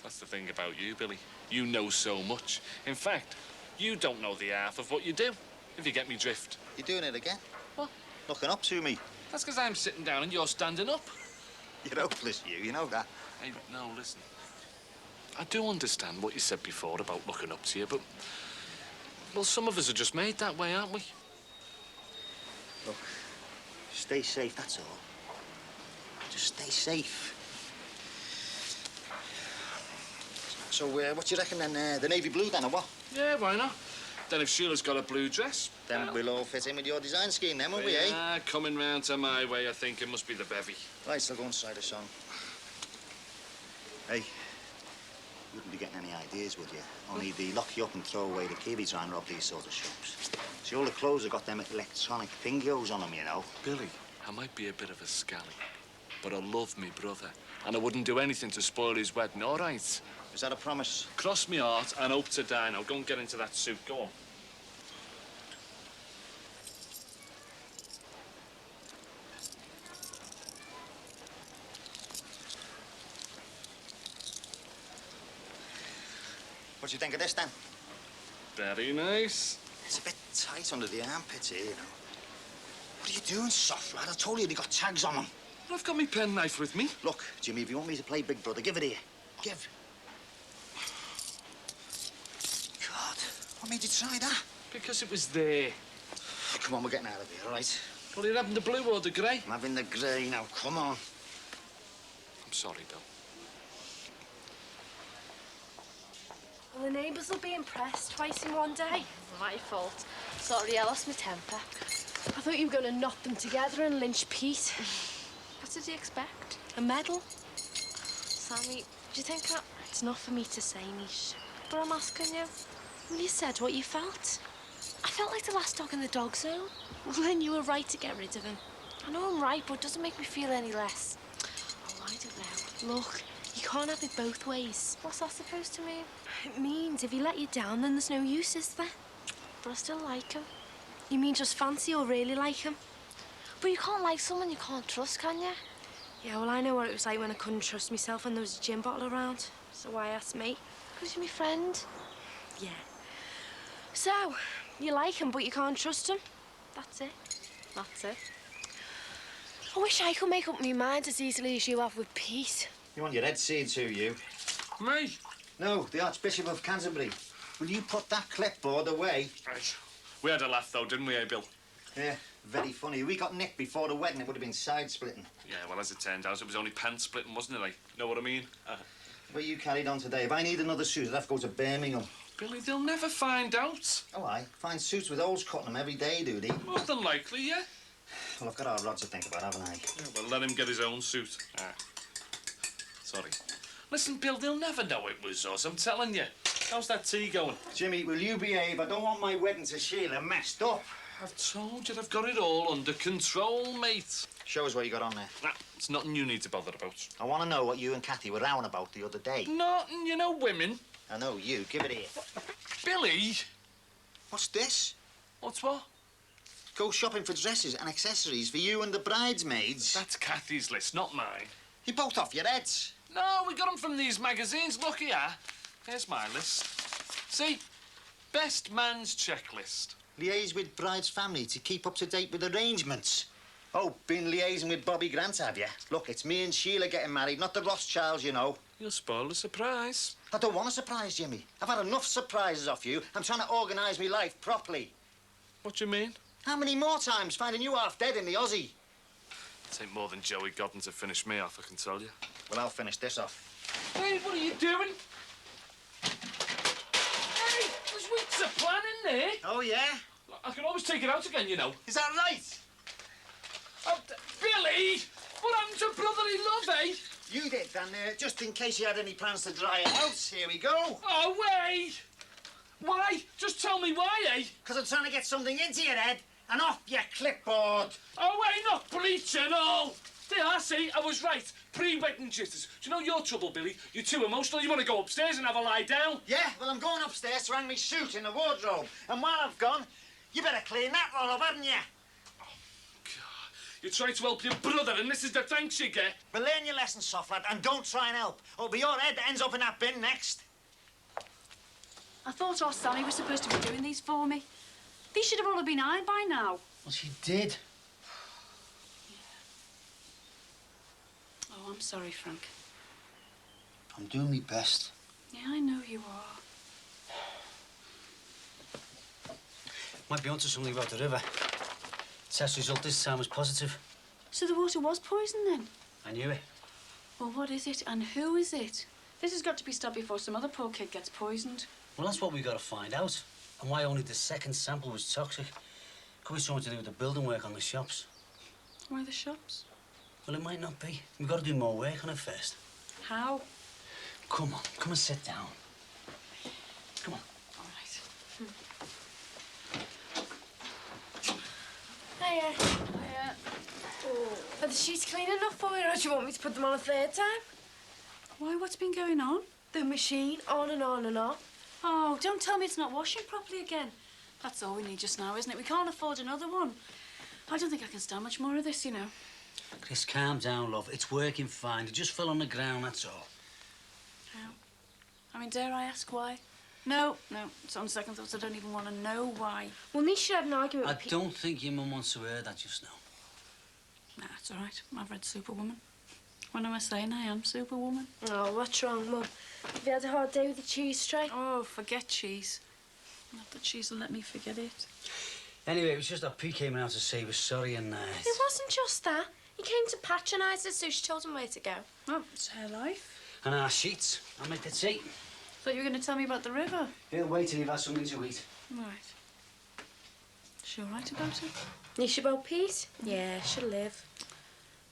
That's the thing about you, Billy. You know so much. In fact, you don't know the half of what you do, if you get me drift. You're doing it again? What? Looking up to me. That's because I'm sitting down and you're standing up. You're hopeless, you know that. Hey, no, listen. I do understand what you said before about looking up to you, but... Well, some of us are just made that way, aren't we? Look, stay safe, that's all. Just stay safe. So, what do you reckon then? The navy blue then, or what? Yeah, why not? Then if Sheila's got a blue dress... Then we'll all fit in with your design scheme then, won't we, eh? Yeah, coming round to my way, I think it must be the bevy. Right, so go inside us on. Hey, you wouldn't be getting any ideas, would you? Only they lock you up and throw away the key to try and rob these sort of shops. See, all the clothes have got them electronic thingos on them, you know. Billy, I might be a bit of a scally, but I love me brother, and I wouldn't do anything to spoil his wedding, all right? Is that a promise? Cross me heart and hope to die. Now, go and get into that suit. Go on. What do you think of this, then? Very nice. It's a bit tight under the armpits here, you know. What are you doing, soft lad? I told you they got tags on them. I've got my penknife with me. Look, Jimmy, if you want me to play big brother, give it here. Give. God, what made you try that? Because it was there. Come on, we're getting out of here, all right? Well, you're having the blue or the grey? I'm having the grey now, come on. I'm sorry, Bill. Well, the neighbours will be impressed twice in one day. My fault. Sorry, I lost my temper. I thought you were going to knock them together and lynch Pete. What did he expect? A medal? Sammy, do you think it's not for me to say, Nish? But I'm asking you. Well, you said what you felt. I felt like the last dog in the dog zone. Well, then you were right to get rid of him. I know I'm right, but it doesn't make me feel any less. Oh, I don't know. Look, you can't have it both ways. What's that supposed to mean? It means if he let you down, then there's no use, is there? But I still like him. You mean just fancy or really like him? But you can't like someone you can't trust, can you? Yeah, well, I know what it was like when I couldn't trust myself and there was a gin bottle around. So why ask me? Because you're my friend. Yeah. So, you like him, but you can't trust him. That's it. That's it. I wish I could make up my mind as easily as you have with Pete. You want your head seen too, you? Me? No, the Archbishop of Canterbury. Will you put that clipboard away? Right. We had a laugh, though, didn't we, eh, Bill? Yeah, very funny. We got nicked before the wedding. It would have been side-splitting. Yeah, well, as it turned out, it was only pants splitting, wasn't it, like? Know what I mean? Well, you carried on today. If I need another suit, I'd have to go to Birmingham. Billy, they'll never find out. Oh, I find suits with holes cut in them every day, do they? More than likely, yeah. Well, I've got our Rod to think about, haven't I? Yeah, well, let him get his own suit. Sorry. Listen, Bill, they'll never know it was us, I'm telling you. How's that tea going? Jimmy, will you behave? I don't want my wedding to Sheila messed up. I've told you I've got it all under control, mate. Show us what you got on there. Nah, it's nothing you need to bother about. I want to know what you and Kathy were rowing about the other day. Nothing, you know women. I know you. Give it here. Billy! What's this? What's what? Go shopping for dresses and accessories for you and the bridesmaids. That's Kathy's list, not mine. You're both off your heads. No, we got them from these magazines. Look here. Here's my list. See? Best man's checklist. Liaise with bride's family to keep up to date with arrangements. Oh, been liaising with Bobby Grant, have you? Look, it's me and Sheila getting married, not the Rothschilds, you know. You'll spoil the surprise. I don't want a surprise, Jimmy. I've had enough surprises off you. I'm trying to organise my life properly. What do you mean? How many more times finding you half dead in the Aussie? It ain't more than Joey Godden to finish me off, I can tell you. Well, I'll finish this off. Hey, what are you doing? Hey, there's weeks of plan in there. Oh, yeah? I can always take it out again, you know. Is that right? Oh, Billy! What happened to brotherly love, eh? You did, Dan, just in case you had any plans to dry it out. Here we go. Oh, wait! Why? Just tell me why, eh? Because I'm trying to get something into your head and off your clipboard. Oh, wait, not bleach and all. There, I see, I was right. Pre-wedding jitters. Do you know your trouble, Billy? You're too emotional. You want to go upstairs and have a lie down. Yeah, well, I'm going upstairs to hang my suit in the wardrobe. And while I've gone, you better clean that all up, haven't you? You tried to help your brother, and this is the thanks you get. Well, learn your lesson, soft lad, and don't try and help. Or it'll be your head that ends up in that bin next. I thought our Sally was supposed to be doing these for me. These should have all been ironed by now. Well, she did. Oh, I'm sorry, Frank. I'm doing my best. Yeah, I know you are. Might be onto something about the river. Test result this time was positive. So the water was poisoned then? I knew it. Well, what is it and who is it? This has got to be stopped before some other poor kid gets poisoned. Well, that's what we got to find out. And why only the second sample was toxic. Could be something to do with the building work on the shops. Why the shops? Well, it might not be. We've got to do more work on it first. How? Come on, come and sit down. Come on. All right. Hiya. Hiya. Are the sheets clean enough for you, or do you want me to put them on a third time? Why, what's been going on? The machine, on and on and on. Oh, don't tell me it's not washing properly again. That's all we need just now, isn't it? We can't afford another one. I don't think I can stand much more of this, you know. Chris, calm down, love. It's working fine. It just fell on the ground, that's all. How? I mean, dare I ask why? No, it's on second thoughts. I don't even want to know why. Well, Nish should have an argument I with don't think your mum wants to hear that just now. Nah, it's all right. I've read Superwoman. What am I saying? I am Superwoman. Oh, what's wrong, Mum? Have you had a hard day with the cheese strike? Oh, forget cheese. Not that cheese will let me forget it. Anyway, it was just that Pete came out to say he was sorry and... It wasn't just that. He came to patronise us, so she told him where to go. Well, it's her life. And our sheets. I make the tea. Thought you were going to tell me about the river. He'll wait till you've had something to eat. Right. Is she all right about it? Nish about Pete? Yeah, she'll live.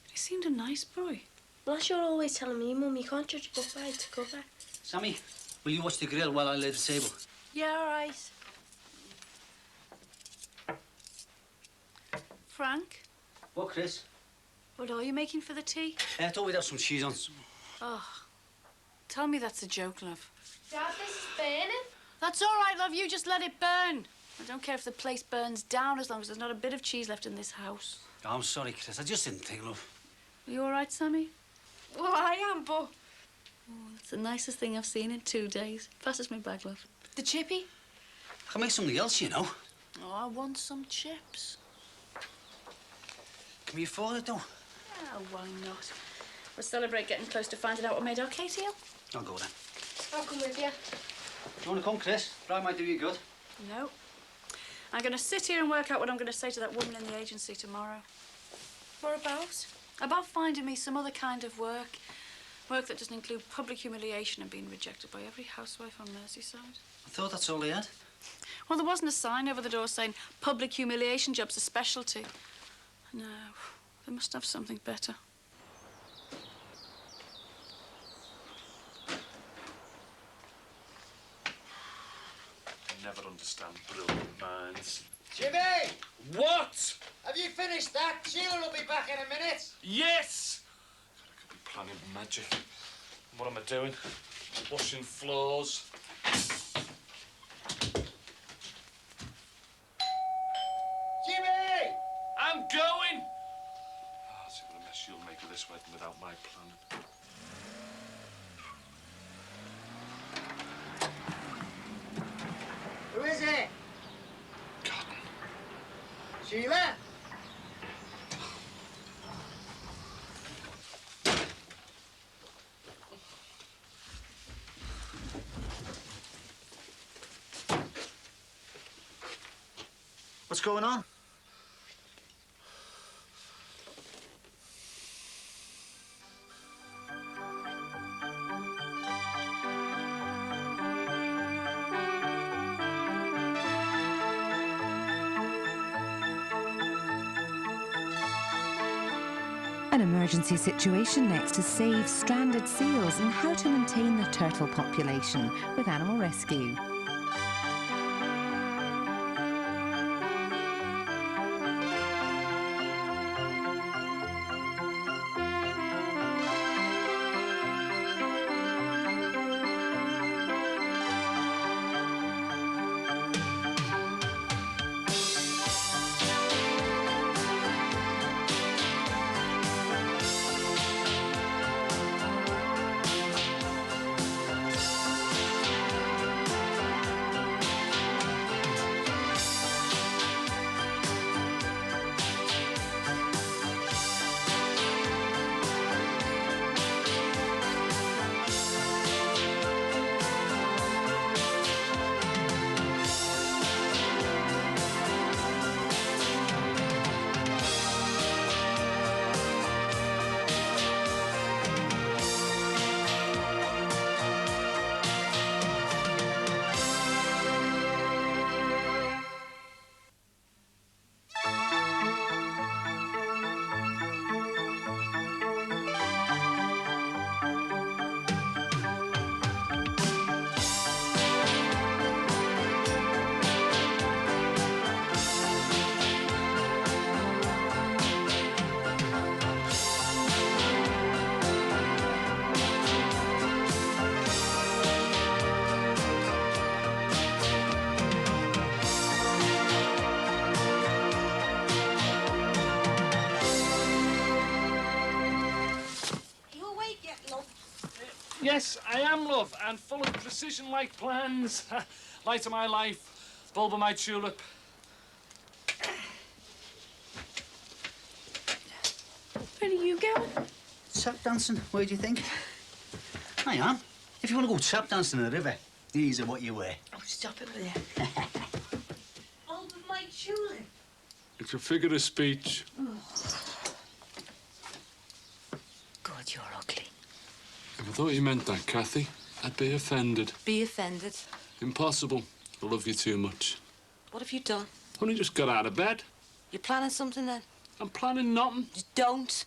He seemed a nice boy. Well, as you're always telling me, Mum, you can't judge a book by its cover. Sammy, will you watch the grill while I lay the table? Yeah, all right. Frank, What, Chris? what are you making for the tea? I thought we'd have some cheese on. Oh, tell me that's a joke, love. Dad, this is burning. That's all right, love. You just let it burn. I don't care if the place burns down as long as there's not a bit of cheese left in this house. Oh, I'm sorry, Chris. I just didn't think, love. Are you all right, Sammy? Well, I am, but... Oh, it's the nicest thing I've seen in 2 days. Passes me back, love. The chippy? I can make something else, you know. Oh, I want some chips. Can we afford it, though? Oh, why not? We'll celebrate getting close to finding out what made our Katie ill. I'll go then. I'll come with you. You want to come, Chris? Bride might do you good. No. I'm going to sit here and work out what I'm going to say to that woman in the agency tomorrow. What about? About finding me some other kind of work. Work that doesn't include public humiliation and being rejected by every housewife on Merseyside. I thought that's all they had. Well, there wasn't a sign over the door saying public humiliation job's a specialty. No, they must have something better. I never understand brilliant minds. Jimmy! What? Have you finished that? Sheila will be back in a minute. Yes! I could be planning magic. What am I doing? Washing floors. Jimmy! I'm going! Oh, see what a mess you'll make of this wedding without my planning. Who is it? Cotton. Sheila? What's going on? An emergency situation next to save stranded seals and how to maintain the turtle population with Animal Rescue. Yes, I am, love, and full of precision-like plans. Light of my life, bulb of my tulip. Where are you going? Tap dancing, where do you think? I am. If you want to go tap dancing in the river, these are what you wear. Oh, stop it, will you? Bulb of my tulip. It's a figure of speech. God, you're ugly. If I thought you meant that, Kathy, I'd be offended. Be offended. Impossible. I love you too much. What have you done? Only just got out of bed. You planning something then? I'm planning nothing. Just don't.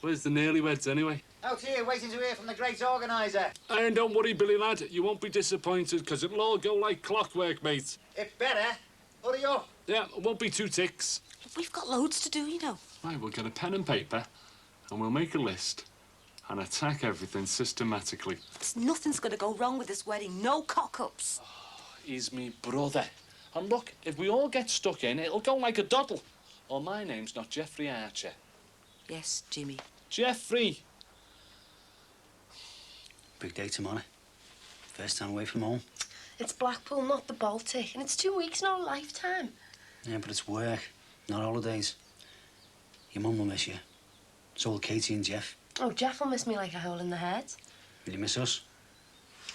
Where's the nearly-weds, anyway? Out here, waiting to hear from the great organiser. And don't worry, Billy lad. You won't be disappointed, because it'll all go like clockwork, mate. It better. Hurry up. Yeah, it won't be 2 ticks. We've got loads to do, you know. Right, we'll get a pen and paper, and we'll make a list and attack everything systematically. Nothing's going to go wrong with this wedding. No cock-ups. He's me brother. And look, if we all get stuck in, it'll go like a doddle. Or my name's not Jeffrey Archer. Yes, Jimmy. Jeffrey. Big day tomorrow. First time away from home. It's Blackpool, not the Baltic, and it's 2 weeks, not a lifetime. Yeah, but it's work, not holidays. Your mum will miss you. So will Katie and Jeff. Oh, Jeff will miss me like a hole in the head. Will you miss us?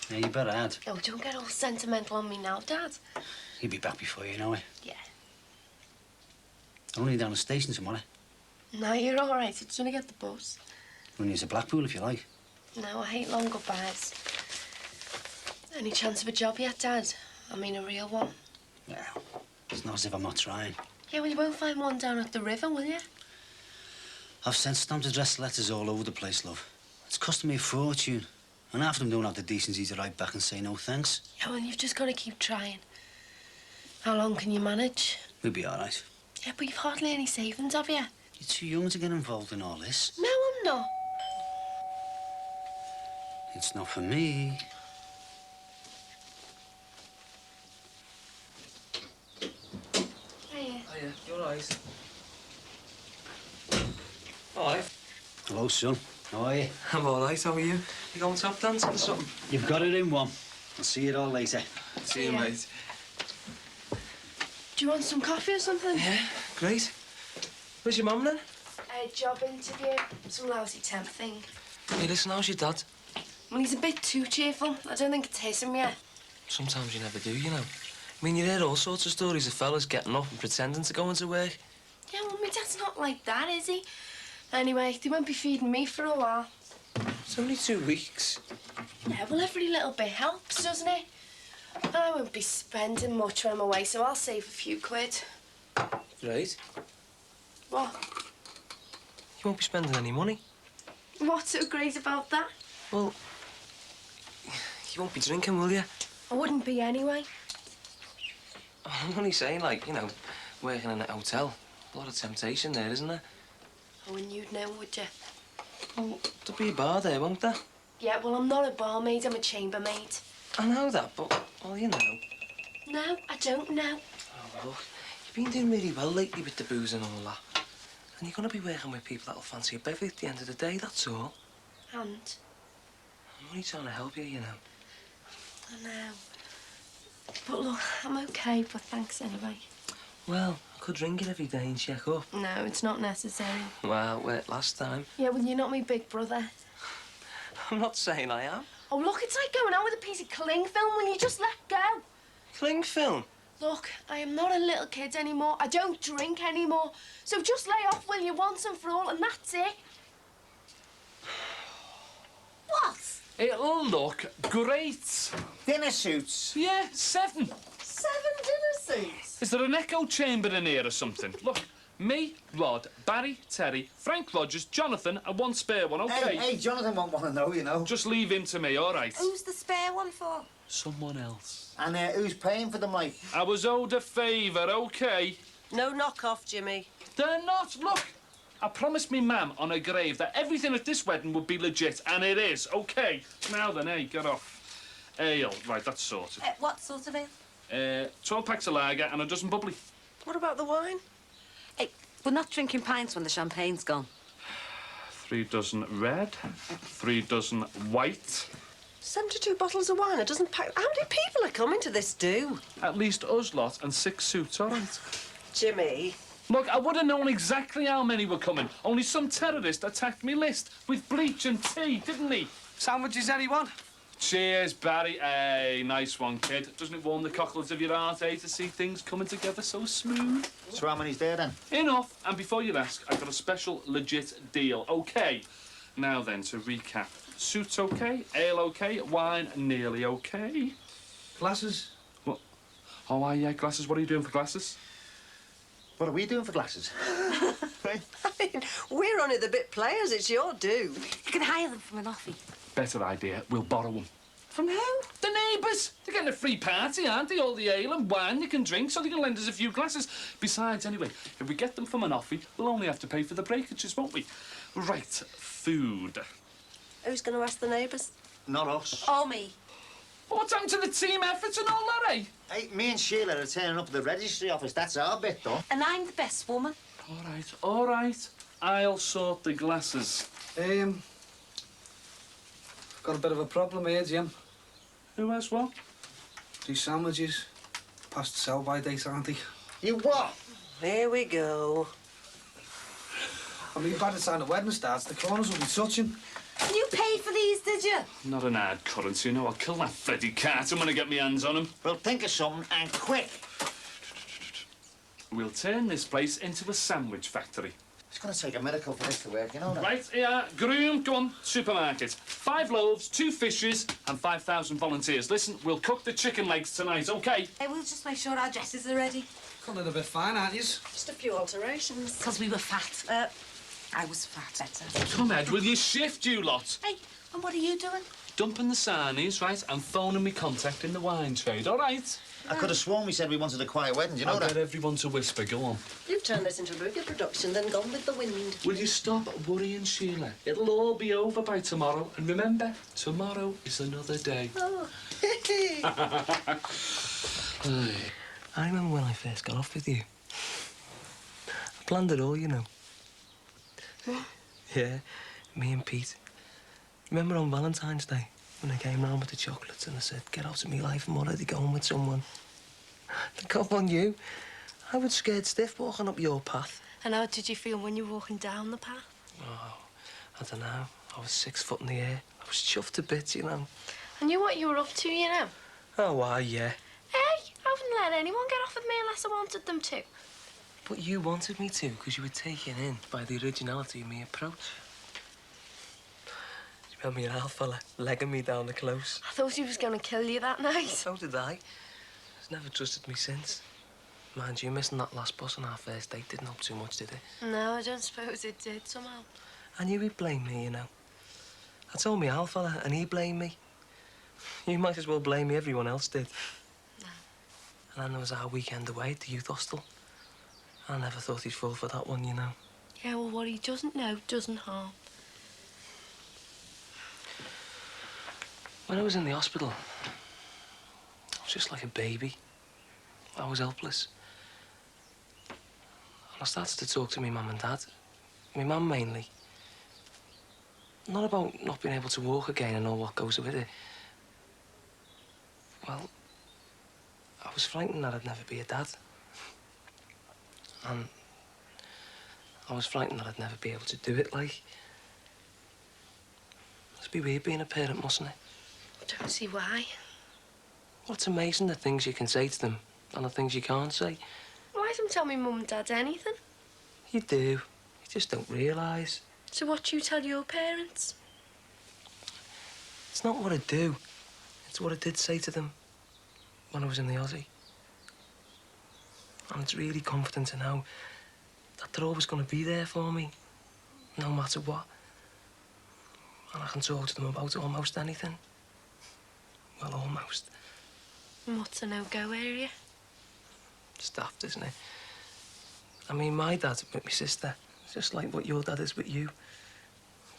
Yeah, you better add. Oh, don't get all sentimental on me now, Dad. He'll be back before you know it. Yeah. I'm only down the station tomorrow. No, you're all right. It's gonna get the bus. Only use a Blackpool if you like. No, I hate long goodbyes. Any chance of a job yet, Dad? I mean, a real one. Yeah, it's not as if I'm not trying. Yeah, well, you won't find one down at the river, will you? I've sent stamped address letters all over the place, love. It's costing me a fortune. And half of them don't have the decency to write back and say no thanks. Yeah, well, you've just got to keep trying. How long can you manage? We'll be all right. Yeah, but you've hardly any savings, have you? You're too young to get involved in all this. No, I'm not. It's not for me. Hiya. Hiya, you all right? Hi. Hello, son. How are you? I'm all right, how are you? You going tap dancing or something? You've got it in one. I'll see you all later. See you, Yeah. mate. Do you want some coffee or something? Yeah, great. Where's your mum then? A job interview. Some lousy temp thing. Hey, listen, how's your dad? Well, he's a bit too cheerful. I don't think it's his him yet. Sometimes you never do, you know. I mean, you hear all sorts of stories of fellas getting up and pretending to go into work. Yeah, well, my dad's not like that, is he? Anyway, they won't be feeding me for a while. It's only 2 weeks. Yeah, well, every little bit helps, doesn't it? And I won't be spending much when I'm away, so I'll save a few quid. Right. What? You won't be spending any money. What's so great about that? Well, you won't be drinking, will you? I wouldn't be anyway. I'm only saying, like, you know, working in a hotel. A lot of temptation there, isn't there? Oh, and you'd know, would you? Well, there'll be a bar there, won't there? Yeah, well, I'm not a barmaid, I'm a chambermaid. I know that, but, well, you know. No, I don't know. Oh, look, you've been doing really well lately with the booze and all that. And you're going to be working with people that'll fancy a bevy at the end of the day, that's all. And? I'm only trying to help you, you know. I know. But look, I'm okay, but thanks anyway. Well, I could drink it every day and check up. No, it's not necessary. Well, it worked last time. Yeah, well, you're not my big brother. I'm not saying I am. Oh, look, it's like going out with a piece of cling film. Will you just let go? Cling film? Look, I am not a little kid anymore. I don't drink anymore. So just lay off, will you, once and for all, and that's it. What? It'll look great. Dinner suits. Yeah, 7. 7 dinner suits. Is there an echo chamber in here or something? Look, me, Rod, Barry, Terry, Frank Rogers, Jonathan, and one spare one, OK? Hey, Jonathan won't want to know, you know. Just leave him to me, all right? Who's the spare one for? Someone else. And who's paying for the mic? I was owed a favour, OK? No knock-off, Jimmy. They're not. Look, I promised me mam on her grave that everything at this wedding would be legit, and it is, OK? Now then, hey, get off. Ale. Right, that's sorted. What sort of ale? 12 packs of lager and a dozen bubbly. What about the wine? Hey, we're not drinking pints when the champagne's gone. 3 dozen red, 3 dozen white, 72 bottles of wine, a dozen pack. How many people are coming to this do? At least us lot and 6 suits, all right? Jimmy. Look, I would have known exactly how many were coming. Only some terrorist attacked me list with bleach and tea, didn't he? Sandwiches, anyone? Cheers, Barry. Hey, nice one, kid. Doesn't it warm the cockles of your heart, eh, to see things coming together so smooth? So how many's there, then? Enough. And before you ask, I've got a special, legit deal. OK. Now then, to recap. Suits OK, ale OK, wine nearly OK. Glasses? What? Oh, yeah, glasses. What are you doing for glasses? What are we doing for glasses? I mean, we're only the bit players. It's your due. You can hire them from an offie. Better idea. We'll borrow them. From who? The neighbours. They're getting a free party, aren't they? All the ale and wine they can drink, so they can lend us a few glasses. Besides, anyway, if we get them from an offie, we'll only have to pay for the breakages, won't we? Right, food. Who's going to ask the neighbours? Not us. Or me. What's happened to the team effort and all that, eh? Hey, me and Sheila are turning up at the registry office. That's our bit, though. And I'm the best woman. All right, all right. I'll sort the glasses. Got a bit of a problem here, Jim. Who has what? These sandwiches. Past the sell-by date, aren't they? You what? Here we go. I mean, by the time the wedding starts, the corners will be touching. You paid for these, did you? Not an hard currency, you know. I'll kill that Freddie Carter when I get my hands on him. Well, think of something, and quick. We'll turn this place into a sandwich factory. It's going to take a miracle for this to work, you know that? Right, yeah, groom, go on, supermarket. 5 loaves, 2 fishes, and 5,000 volunteers. Listen, we'll cook the chicken legs tonight, OK? Hey, we'll just make sure our dresses are ready. Got a bit fine, aren't you? Just a few alterations. Because we were fat. I was fat. Better. Come, Ed, will you shift, you lot? Hey, and what are you doing? Dumping the sarnies, right, and phoning me contact in the wine trade, all right? I could have sworn we said we wanted a quiet wedding, do you know I'll that? get everyone to whisper, go on. You've turned this into a bigger production than Gone with the Wind. Will you stop worrying, Sheila? It'll all be over by tomorrow. And remember, tomorrow is another day. Oh. I remember when I first got off with you. I planned it all, you know. Yeah, me and Pete. Remember on Valentine's Day when I came round with the chocolates and I said, get out of me life, I'm already going with someone. The cop on you. I was scared stiff walking up your path. And how did you feel when you were walking down the path? Oh, I don't know. I was 6 foot in the air. I was chuffed to bits, you know. I knew what you were up to, you know. Oh, why, yeah. Hey, I wouldn't let anyone get off with me unless I wanted them to. But you wanted me to because you were taken in by the originality of my approach. Do you remember your Al fella legging me down the close? I thought he was going to kill you that night. So did I. He's never trusted me since. Mind you, missing that last bus on our first date didn't help too much, did it? No, I don't suppose it did somehow. I knew he'd blame me, you know. I told me Al fella and he blamed me. You might as well blame me, everyone else did. No. And then there was our weekend away at the youth hostel. I never thought he'd fall for that one, you know. Yeah, well, what he doesn't know doesn't harm. When I was in the hospital, I was just like a baby. I was helpless. And I started to talk to my mum and dad. My mum mainly. Not about not being able to walk again and all what goes with it. Well, I was frightened that I'd never be a dad. And I was frightened that I'd never be able to do it, like. Must be weird being a parent, mustn't it? I don't see why. Well, it's amazing the things you can say to them and the things you can't say. Why don't tell me mum and dad anything? You do. You just don't realise. So what you tell your parents? It's not what I do. It's what I did say to them when I was in the Aussie. And it's really comforting to know that they're always going to be there for me, no matter what. And I can talk to them about almost anything. Well, almost. And what's a no-go area? It's daft, isn't it? I mean, my dad's with my sister, just like what your dad is with you.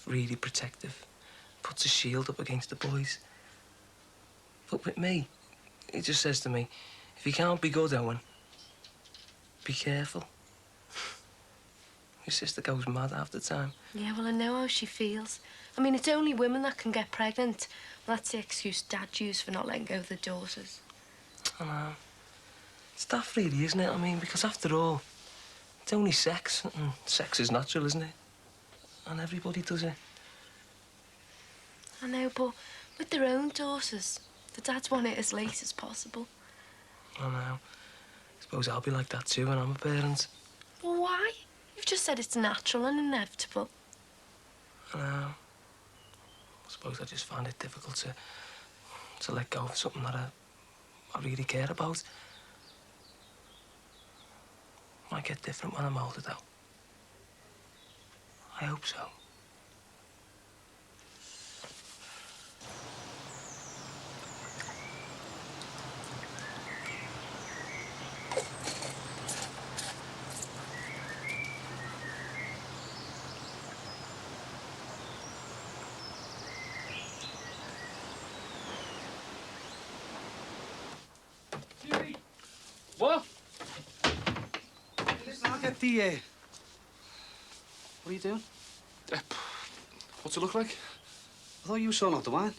Really protective. Puts a shield up against the boys. But with me, he just says to me, if you can't be good, Owen, be careful. My sister goes mad half the time. Yeah, well, I know how she feels. I mean, it's only women that can get pregnant. That's the excuse Dad used for not letting go of the daughters. I know. It's daft, really, isn't it? I mean, because after all, it's only sex, and sex is natural, isn't it? And everybody does it. I know, but with their own daughters, the dads want it as late as possible. I know. Suppose I'll be like that too when I'm a parent. Well, why? You've just said it's natural and inevitable. I know. I suppose I just find it difficult to let go of something that I really care about. Might get different when I'm older, though. I hope so. What? Listen, I'll get the, What are you doing? What's it look like? I thought you were sorting out the wine.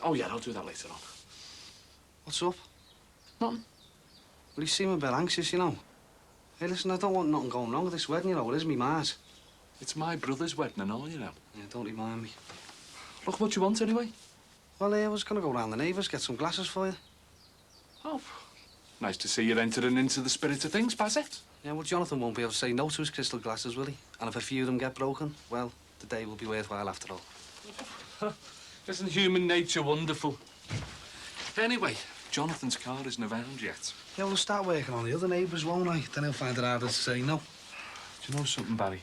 Oh, yeah, I'll do that later on. What's up? Nothing. Well, you seem a bit anxious, you know. Hey, listen, I don't want nothing going wrong with this wedding, you know. It is me ma's. It's my brother's wedding and all, you know. Yeah, don't remind me. Look, what you want, anyway? Well, I was going to go round the neighbours, get some glasses for you. Oh, nice to see you entering into the spirit of things, Bassett. Yeah, well, Jonathan won't be able to say no to his crystal glasses, will he? And if a few of them get broken, well, the day will be worthwhile after all. Isn't human nature wonderful? Anyway, Jonathan's car isn't around yet. Yeah, we'll start working on the other neighbours, won't I? Then he'll find it harder to say no. Do you know something, Barry?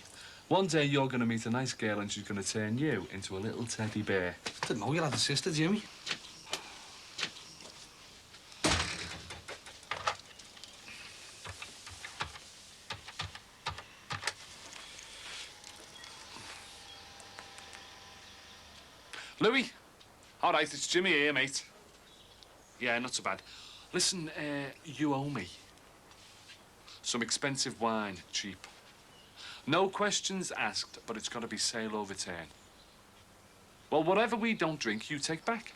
One day you're going to meet a nice girl and she's going to turn you into a little teddy bear. Didn't know you had a sister, Jimmy. Louis? All right, it's Jimmy here, mate. Yeah, not so bad. Listen, you owe me. Some expensive wine, cheap. No questions asked, but it's got to be sale or return. Well, whatever we don't drink, you take back.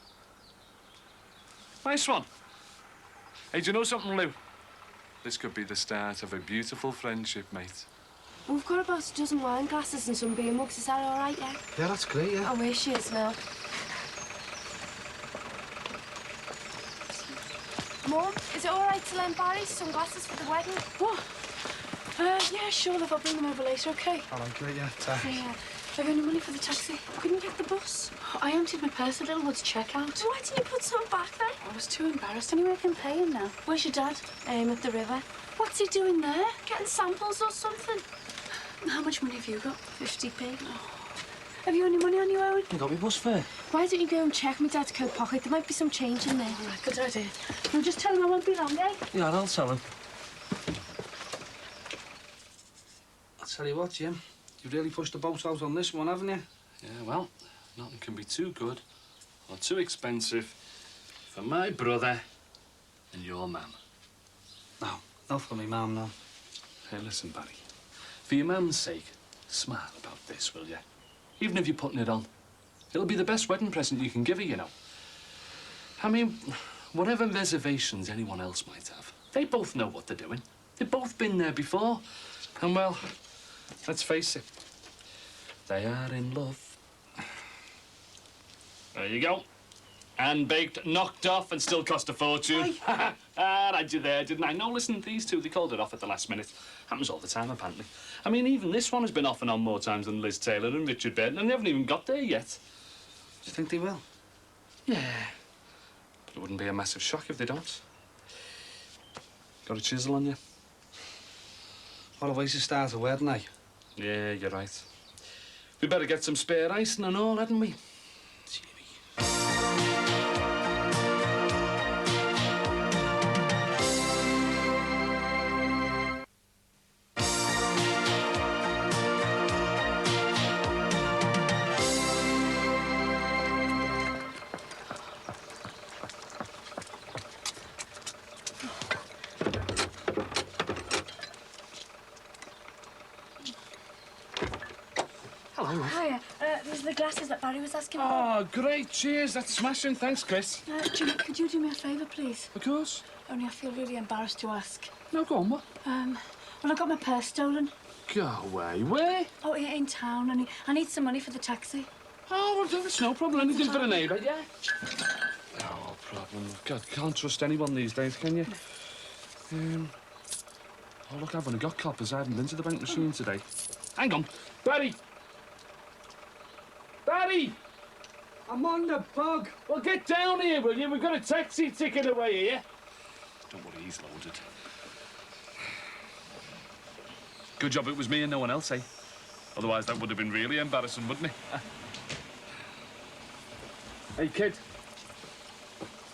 Nice one. Hey, do you know something, Lou? This could be the start of a beautiful friendship, mate. We've got about a dozen wine glasses and some beer mugs. Is that all right, yeah? Yeah, that's great, yeah. Oh, where she is now. Mum, is it all right to lend Barry some glasses for the wedding? What? Yeah, sure, love. I'll bring them over later, OK? All right, great, yeah. Yeah. Have you any money for the taxi? Couldn't get the bus. I emptied my purse a little while to check out. Why didn't you put some back then? I was too embarrassed. Anyway, I can pay him now. Where's your dad? At the river. What's he doing there? Getting samples or something. How much money have you got? 50p. Have you any money on you, Owen? You got me bus fare. Why don't you go and check my dad's coat pocket? There might be some change in there. All right, good idea. Now just tell him I won't be long, eh? Yeah, I'll tell him. I'll tell you what, Jim. You've really pushed the boat out on this one, haven't you? Yeah, well, nothing can be too good or too expensive for my brother and your mum. No, not for me, Mum, no. Hey, listen, Barry. For your mum's sake, smile about this, will you? Even if you're putting it on. It'll be the best wedding present you can give her, you know. I mean, whatever reservations anyone else might have, they both know what they're doing. They've both been there before. And, well, let's face it, they are in love. There you go. Hand-baked, knocked off, and still cost a fortune. I had you there, didn't I? No, listen, these two, they called it off at the last minute. Happens all the time, apparently. I mean, even this one has been off and on more times than Liz Taylor and Richard Burton, and they haven't even got there yet. Do you think they will? Yeah. But it wouldn't be a massive shock if they don't. Got a chisel on you? What a way to start a wedding, eh? Yeah, you're right. We better get some spare icing and all, hadn't we? glasses that Barry was asking for. Oh, great. Cheers. That's smashing. Thanks, Chris. Jimmy, could you do me a favour, please? Of course. Only I feel really embarrassed to ask. No, go on, what? Well, I got my purse stolen. Go away. Where? Oh, yeah, in town, and I need some money for the taxi. Oh, well, it's no problem. Anything for a neighbour, yeah? No problem. God, can't trust anyone these days, can you? Oh, look, I've only got coppers. I haven't been to the bank machine today. Hang on. Barry! Barry! I'm on the bug. Well, get down here, will you? We've got a taxi ticket away here. Don't worry, he's loaded. Good job it was me and no one else, eh? Otherwise, that would have been really embarrassing, wouldn't it? Hey, kid.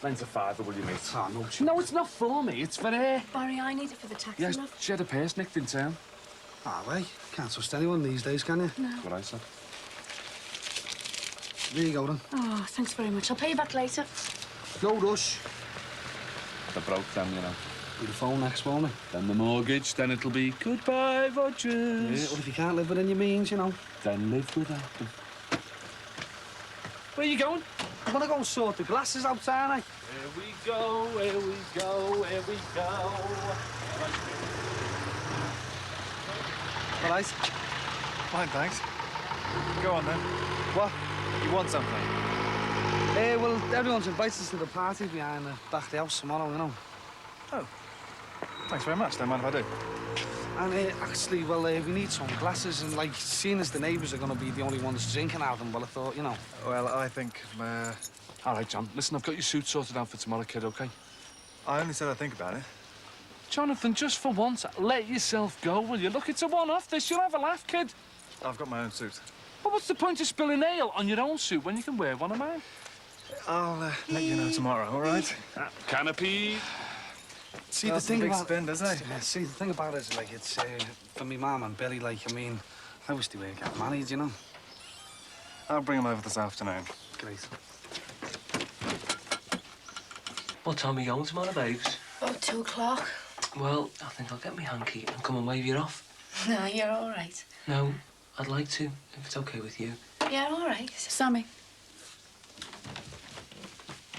Lend a fiver, will you, mate? Oh, no chance. No, it's not for me. It's for her. Barry, I need it for the taxi, Yes, love. she had a purse nicked in town. Ah, well, can't trust anyone these days, can you? No. That's what I said. There you go, then. Oh, thanks very much. I'll pay you back later. No rush. They're broke then, you know. Be the phone next, won't it? Then the mortgage, then it'll be goodbye, Rogers. Yeah, well, if you can't live within your means, you know. Then live without them. Where you going? I'm gonna go and sort the glasses out, aren't I? Here we go, here we go, here we go. All right. Fine, thanks. Go on, then. What? You want something? Well, everyone's invited us to the party behind the back of the house tomorrow, you know. Oh. Thanks very much. Don't mind if I do. And actually, well, we need some glasses, and like, seeing as the neighbours are going to be the only ones drinking out of them, well, I thought, you know. Well, I think... All right, John. Listen, I've got your suit sorted out for tomorrow, kid, OK? I only said I'd think about it. Jonathan, just for once, let yourself go, will you? Look, it's a one-off. This, you'll have a laugh, kid. I've got my own suit. Well, what's the point of spilling ale on your own suit when you can wear one of mine? I'll let you know tomorrow, all right? Canopy. See, That's the thing a big about spend, isn't it? Yeah, see, the thing about it is, like, it's for me mum and Billy. Like, I mean, I wish they were getting married, you know. I'll bring them over this afternoon. Great. What time are you going tomorrow, babes? About 2 o'clock. Well, I think I'll get me hanky and come and wave you off. No, you're all right. No, I'd like to, if it's OK with you. Yeah, all right. Sammy.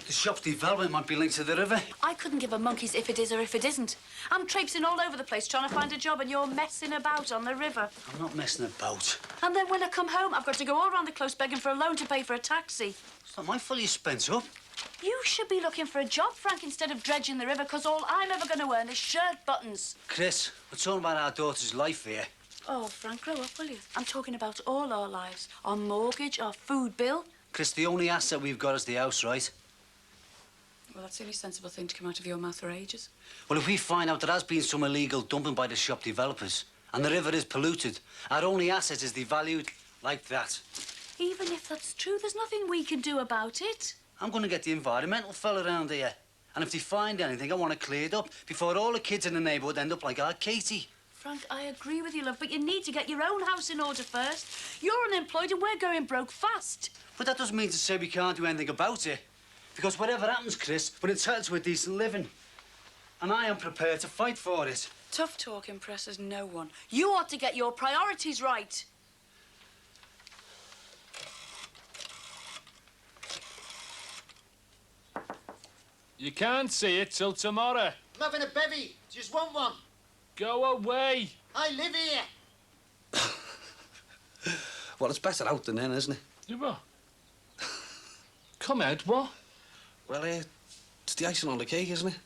The shop's development might be linked to the river. I couldn't give a monkey's if it is or if it isn't. I'm traipsing all over the place trying to find a job and you're messing about on the river. I'm not messing about. And then when I come home, I've got to go all around the close begging for a loan to pay for a taxi. It's not my fault you spent up. You should be looking for a job, Frank, instead of dredging the river, because all I'm ever going to earn is shirt buttons. Chris, we're talking about our daughter's life here. Oh, Frank, grow up, will you? I'm talking about all our lives. Our mortgage, our food bill. Chris, the only asset we've got is the house, right? Well, that's the only sensible thing to come out of your mouth for ages. Well, if we find out there has been some illegal dumping by the shop developers and the river is polluted, our only asset is devalued like that. Even if that's true, there's nothing we can do about it. I'm going to get the environmental fella around here. And if they find anything, I want it cleared up before all the kids in the neighbourhood end up like our Katie. Frank, I agree with you, love, but you need to get your own house in order first. You're unemployed and we're going broke fast. But that doesn't mean to say we can't do anything about it. Because whatever happens, Chris, we're entitled to a decent living. And I am prepared to fight for it. Tough talk impresses no one. You ought to get your priorities right. You can't see it till tomorrow. I'm having a bevy. Just want one. Go away. I live here. Well, it's better out than in, isn't it? You what? Come, Ed, what? Well, it's the icing on the cake, isn't it?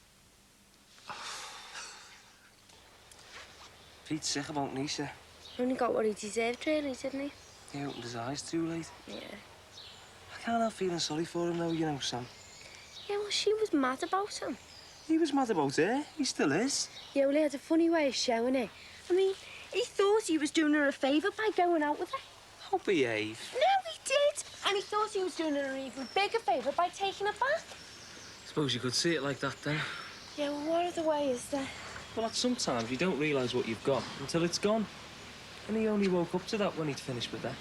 Pete's sick about Nisa. Only got what he deserved, really, didn't he? He opened his eyes too late. Yeah. I can't help feeling sorry for him, though, you know, Sam. Yeah, well, she was mad about him. He was mad about her. He still is. Yeah, well, he had a funny way of showing it. I mean, he thought he was doing her a favour by going out with her. I'll behave. No, he did. And he thought he was doing her an even bigger favour by taking her back. Suppose you could see it like that, then. Yeah, well, what other way is there? Well, sometimes you don't realise what you've got until it's gone. And he only woke up to that when he'd finished with her.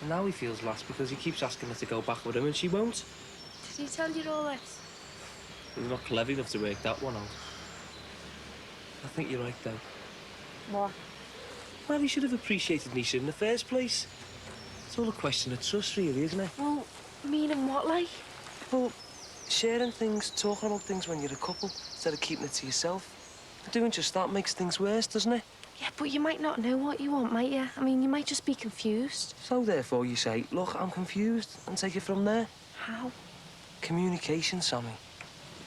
And now he feels lost because he keeps asking her to go back with him and she won't. Did he tell you all this? He's not clever enough to work that one out. I think you're right, though. What? Well, he should have appreciated Nisha in the first place. It's all a question of trust, really, isn't it? Well, meaning what, like? Well, sharing things, talking about things when you're a couple, instead of keeping it to yourself. Doing just that makes things worse, doesn't it? Yeah, but you might not know what you want, might you? I mean, you might just be confused. So therefore you say, look, I'm confused, and take it from there. How? Communication, Sammy.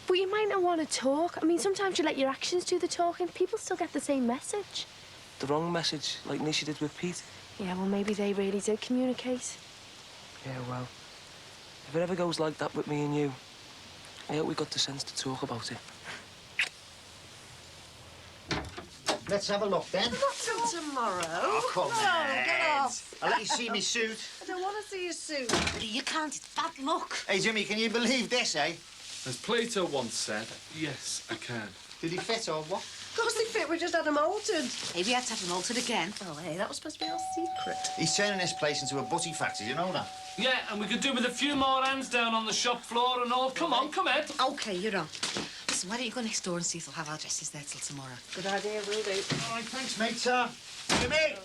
But you might not want to talk. I mean, sometimes you let your actions do the talking. People still get the same message. The wrong message, like Nisha did with Pete. Yeah, well, maybe they really did communicate. Yeah, well, if it ever goes like that with me and you, I hope we got the sense to talk about it. Let's have a look, then. Not till tomorrow. Oh, come on. Get off. I'll let you see me suit. I don't want to see your suit. You can't. It's bad luck. Hey, Jimmy, can you believe this, eh? As Plato once said, yes, I can. Did he fit or what? Of course they fit. We just had them altered. Hey, we had to have them altered again. Oh, hey, that was supposed to be our secret. He's turning this place into a butty factory, you know that? Yeah, and we could do with a few more hands down on the shop floor and all. Come on, come in. OK, you're on. Listen, why don't you go next door and see if they'll have our dresses there till tomorrow? Good idea, will do. All right, thanks, mate. Jimmy!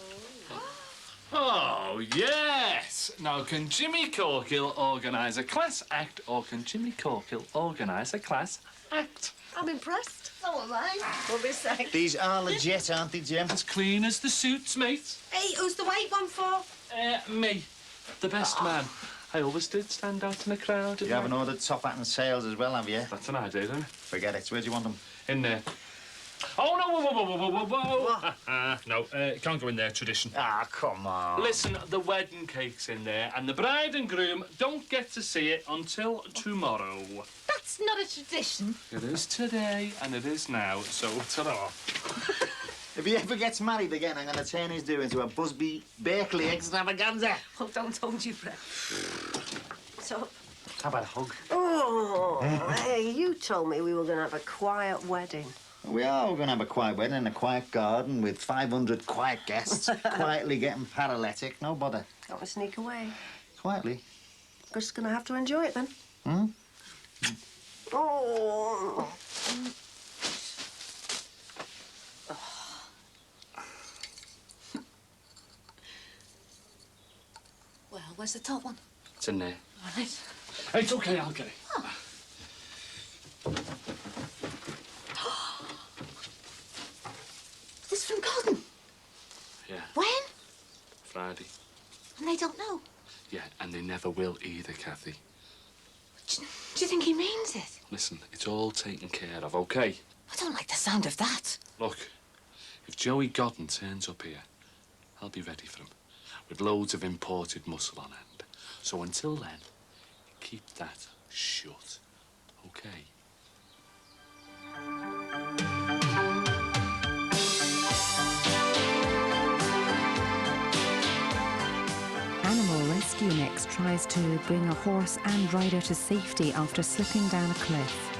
Oh, yes. Now, can Jimmy Corkill organise a class act, or can Jimmy Corkill organise a class act? I'm impressed. So am I. What we say? These are legit, aren't they, Jim? As clean as the suits, mate. Hey, who's the white one for? Me. The best man. I always did stand out in a crowd. You haven't ordered top hat and sails as well, have you? That's an idea, isn't it? Forget it. Where do you want them? In there. Oh, no, whoa. No, it can't go in there, tradition. Ah, come on. Listen, the wedding cake's in there, and the bride and groom don't get to see it until tomorrow. That's not a tradition. It is today, and it is now, so ta-ra. If he ever gets married again, I'm going to turn his do into a Busby Berkeley extravaganza. Oh, don't hold your breath. So, How about a hug? oh, hey, you told me we were going to have a quiet wedding. We are. We're going to have a quiet wedding in a quiet garden with 500 quiet guests, quietly getting paralytic. No bother. Got to sneak away. Quietly. Just going to have to enjoy it then. Hmm? Oh. Well, where's the top one? It's in there. All right. It's okay, I'll get it. This from Golden? Yeah. When? Friday. And they don't know. Yeah, and they never will either, Kathy. Do you think he means it? Listen, it's all taken care of, okay? I don't like the sound of that. Look, if Joey Godden turns up here, I'll be ready for him, with loads of imported muscle on end. So until then, keep that shut, okay? Animal Rescue next tries to bring a horse and rider to safety after slipping down a cliff.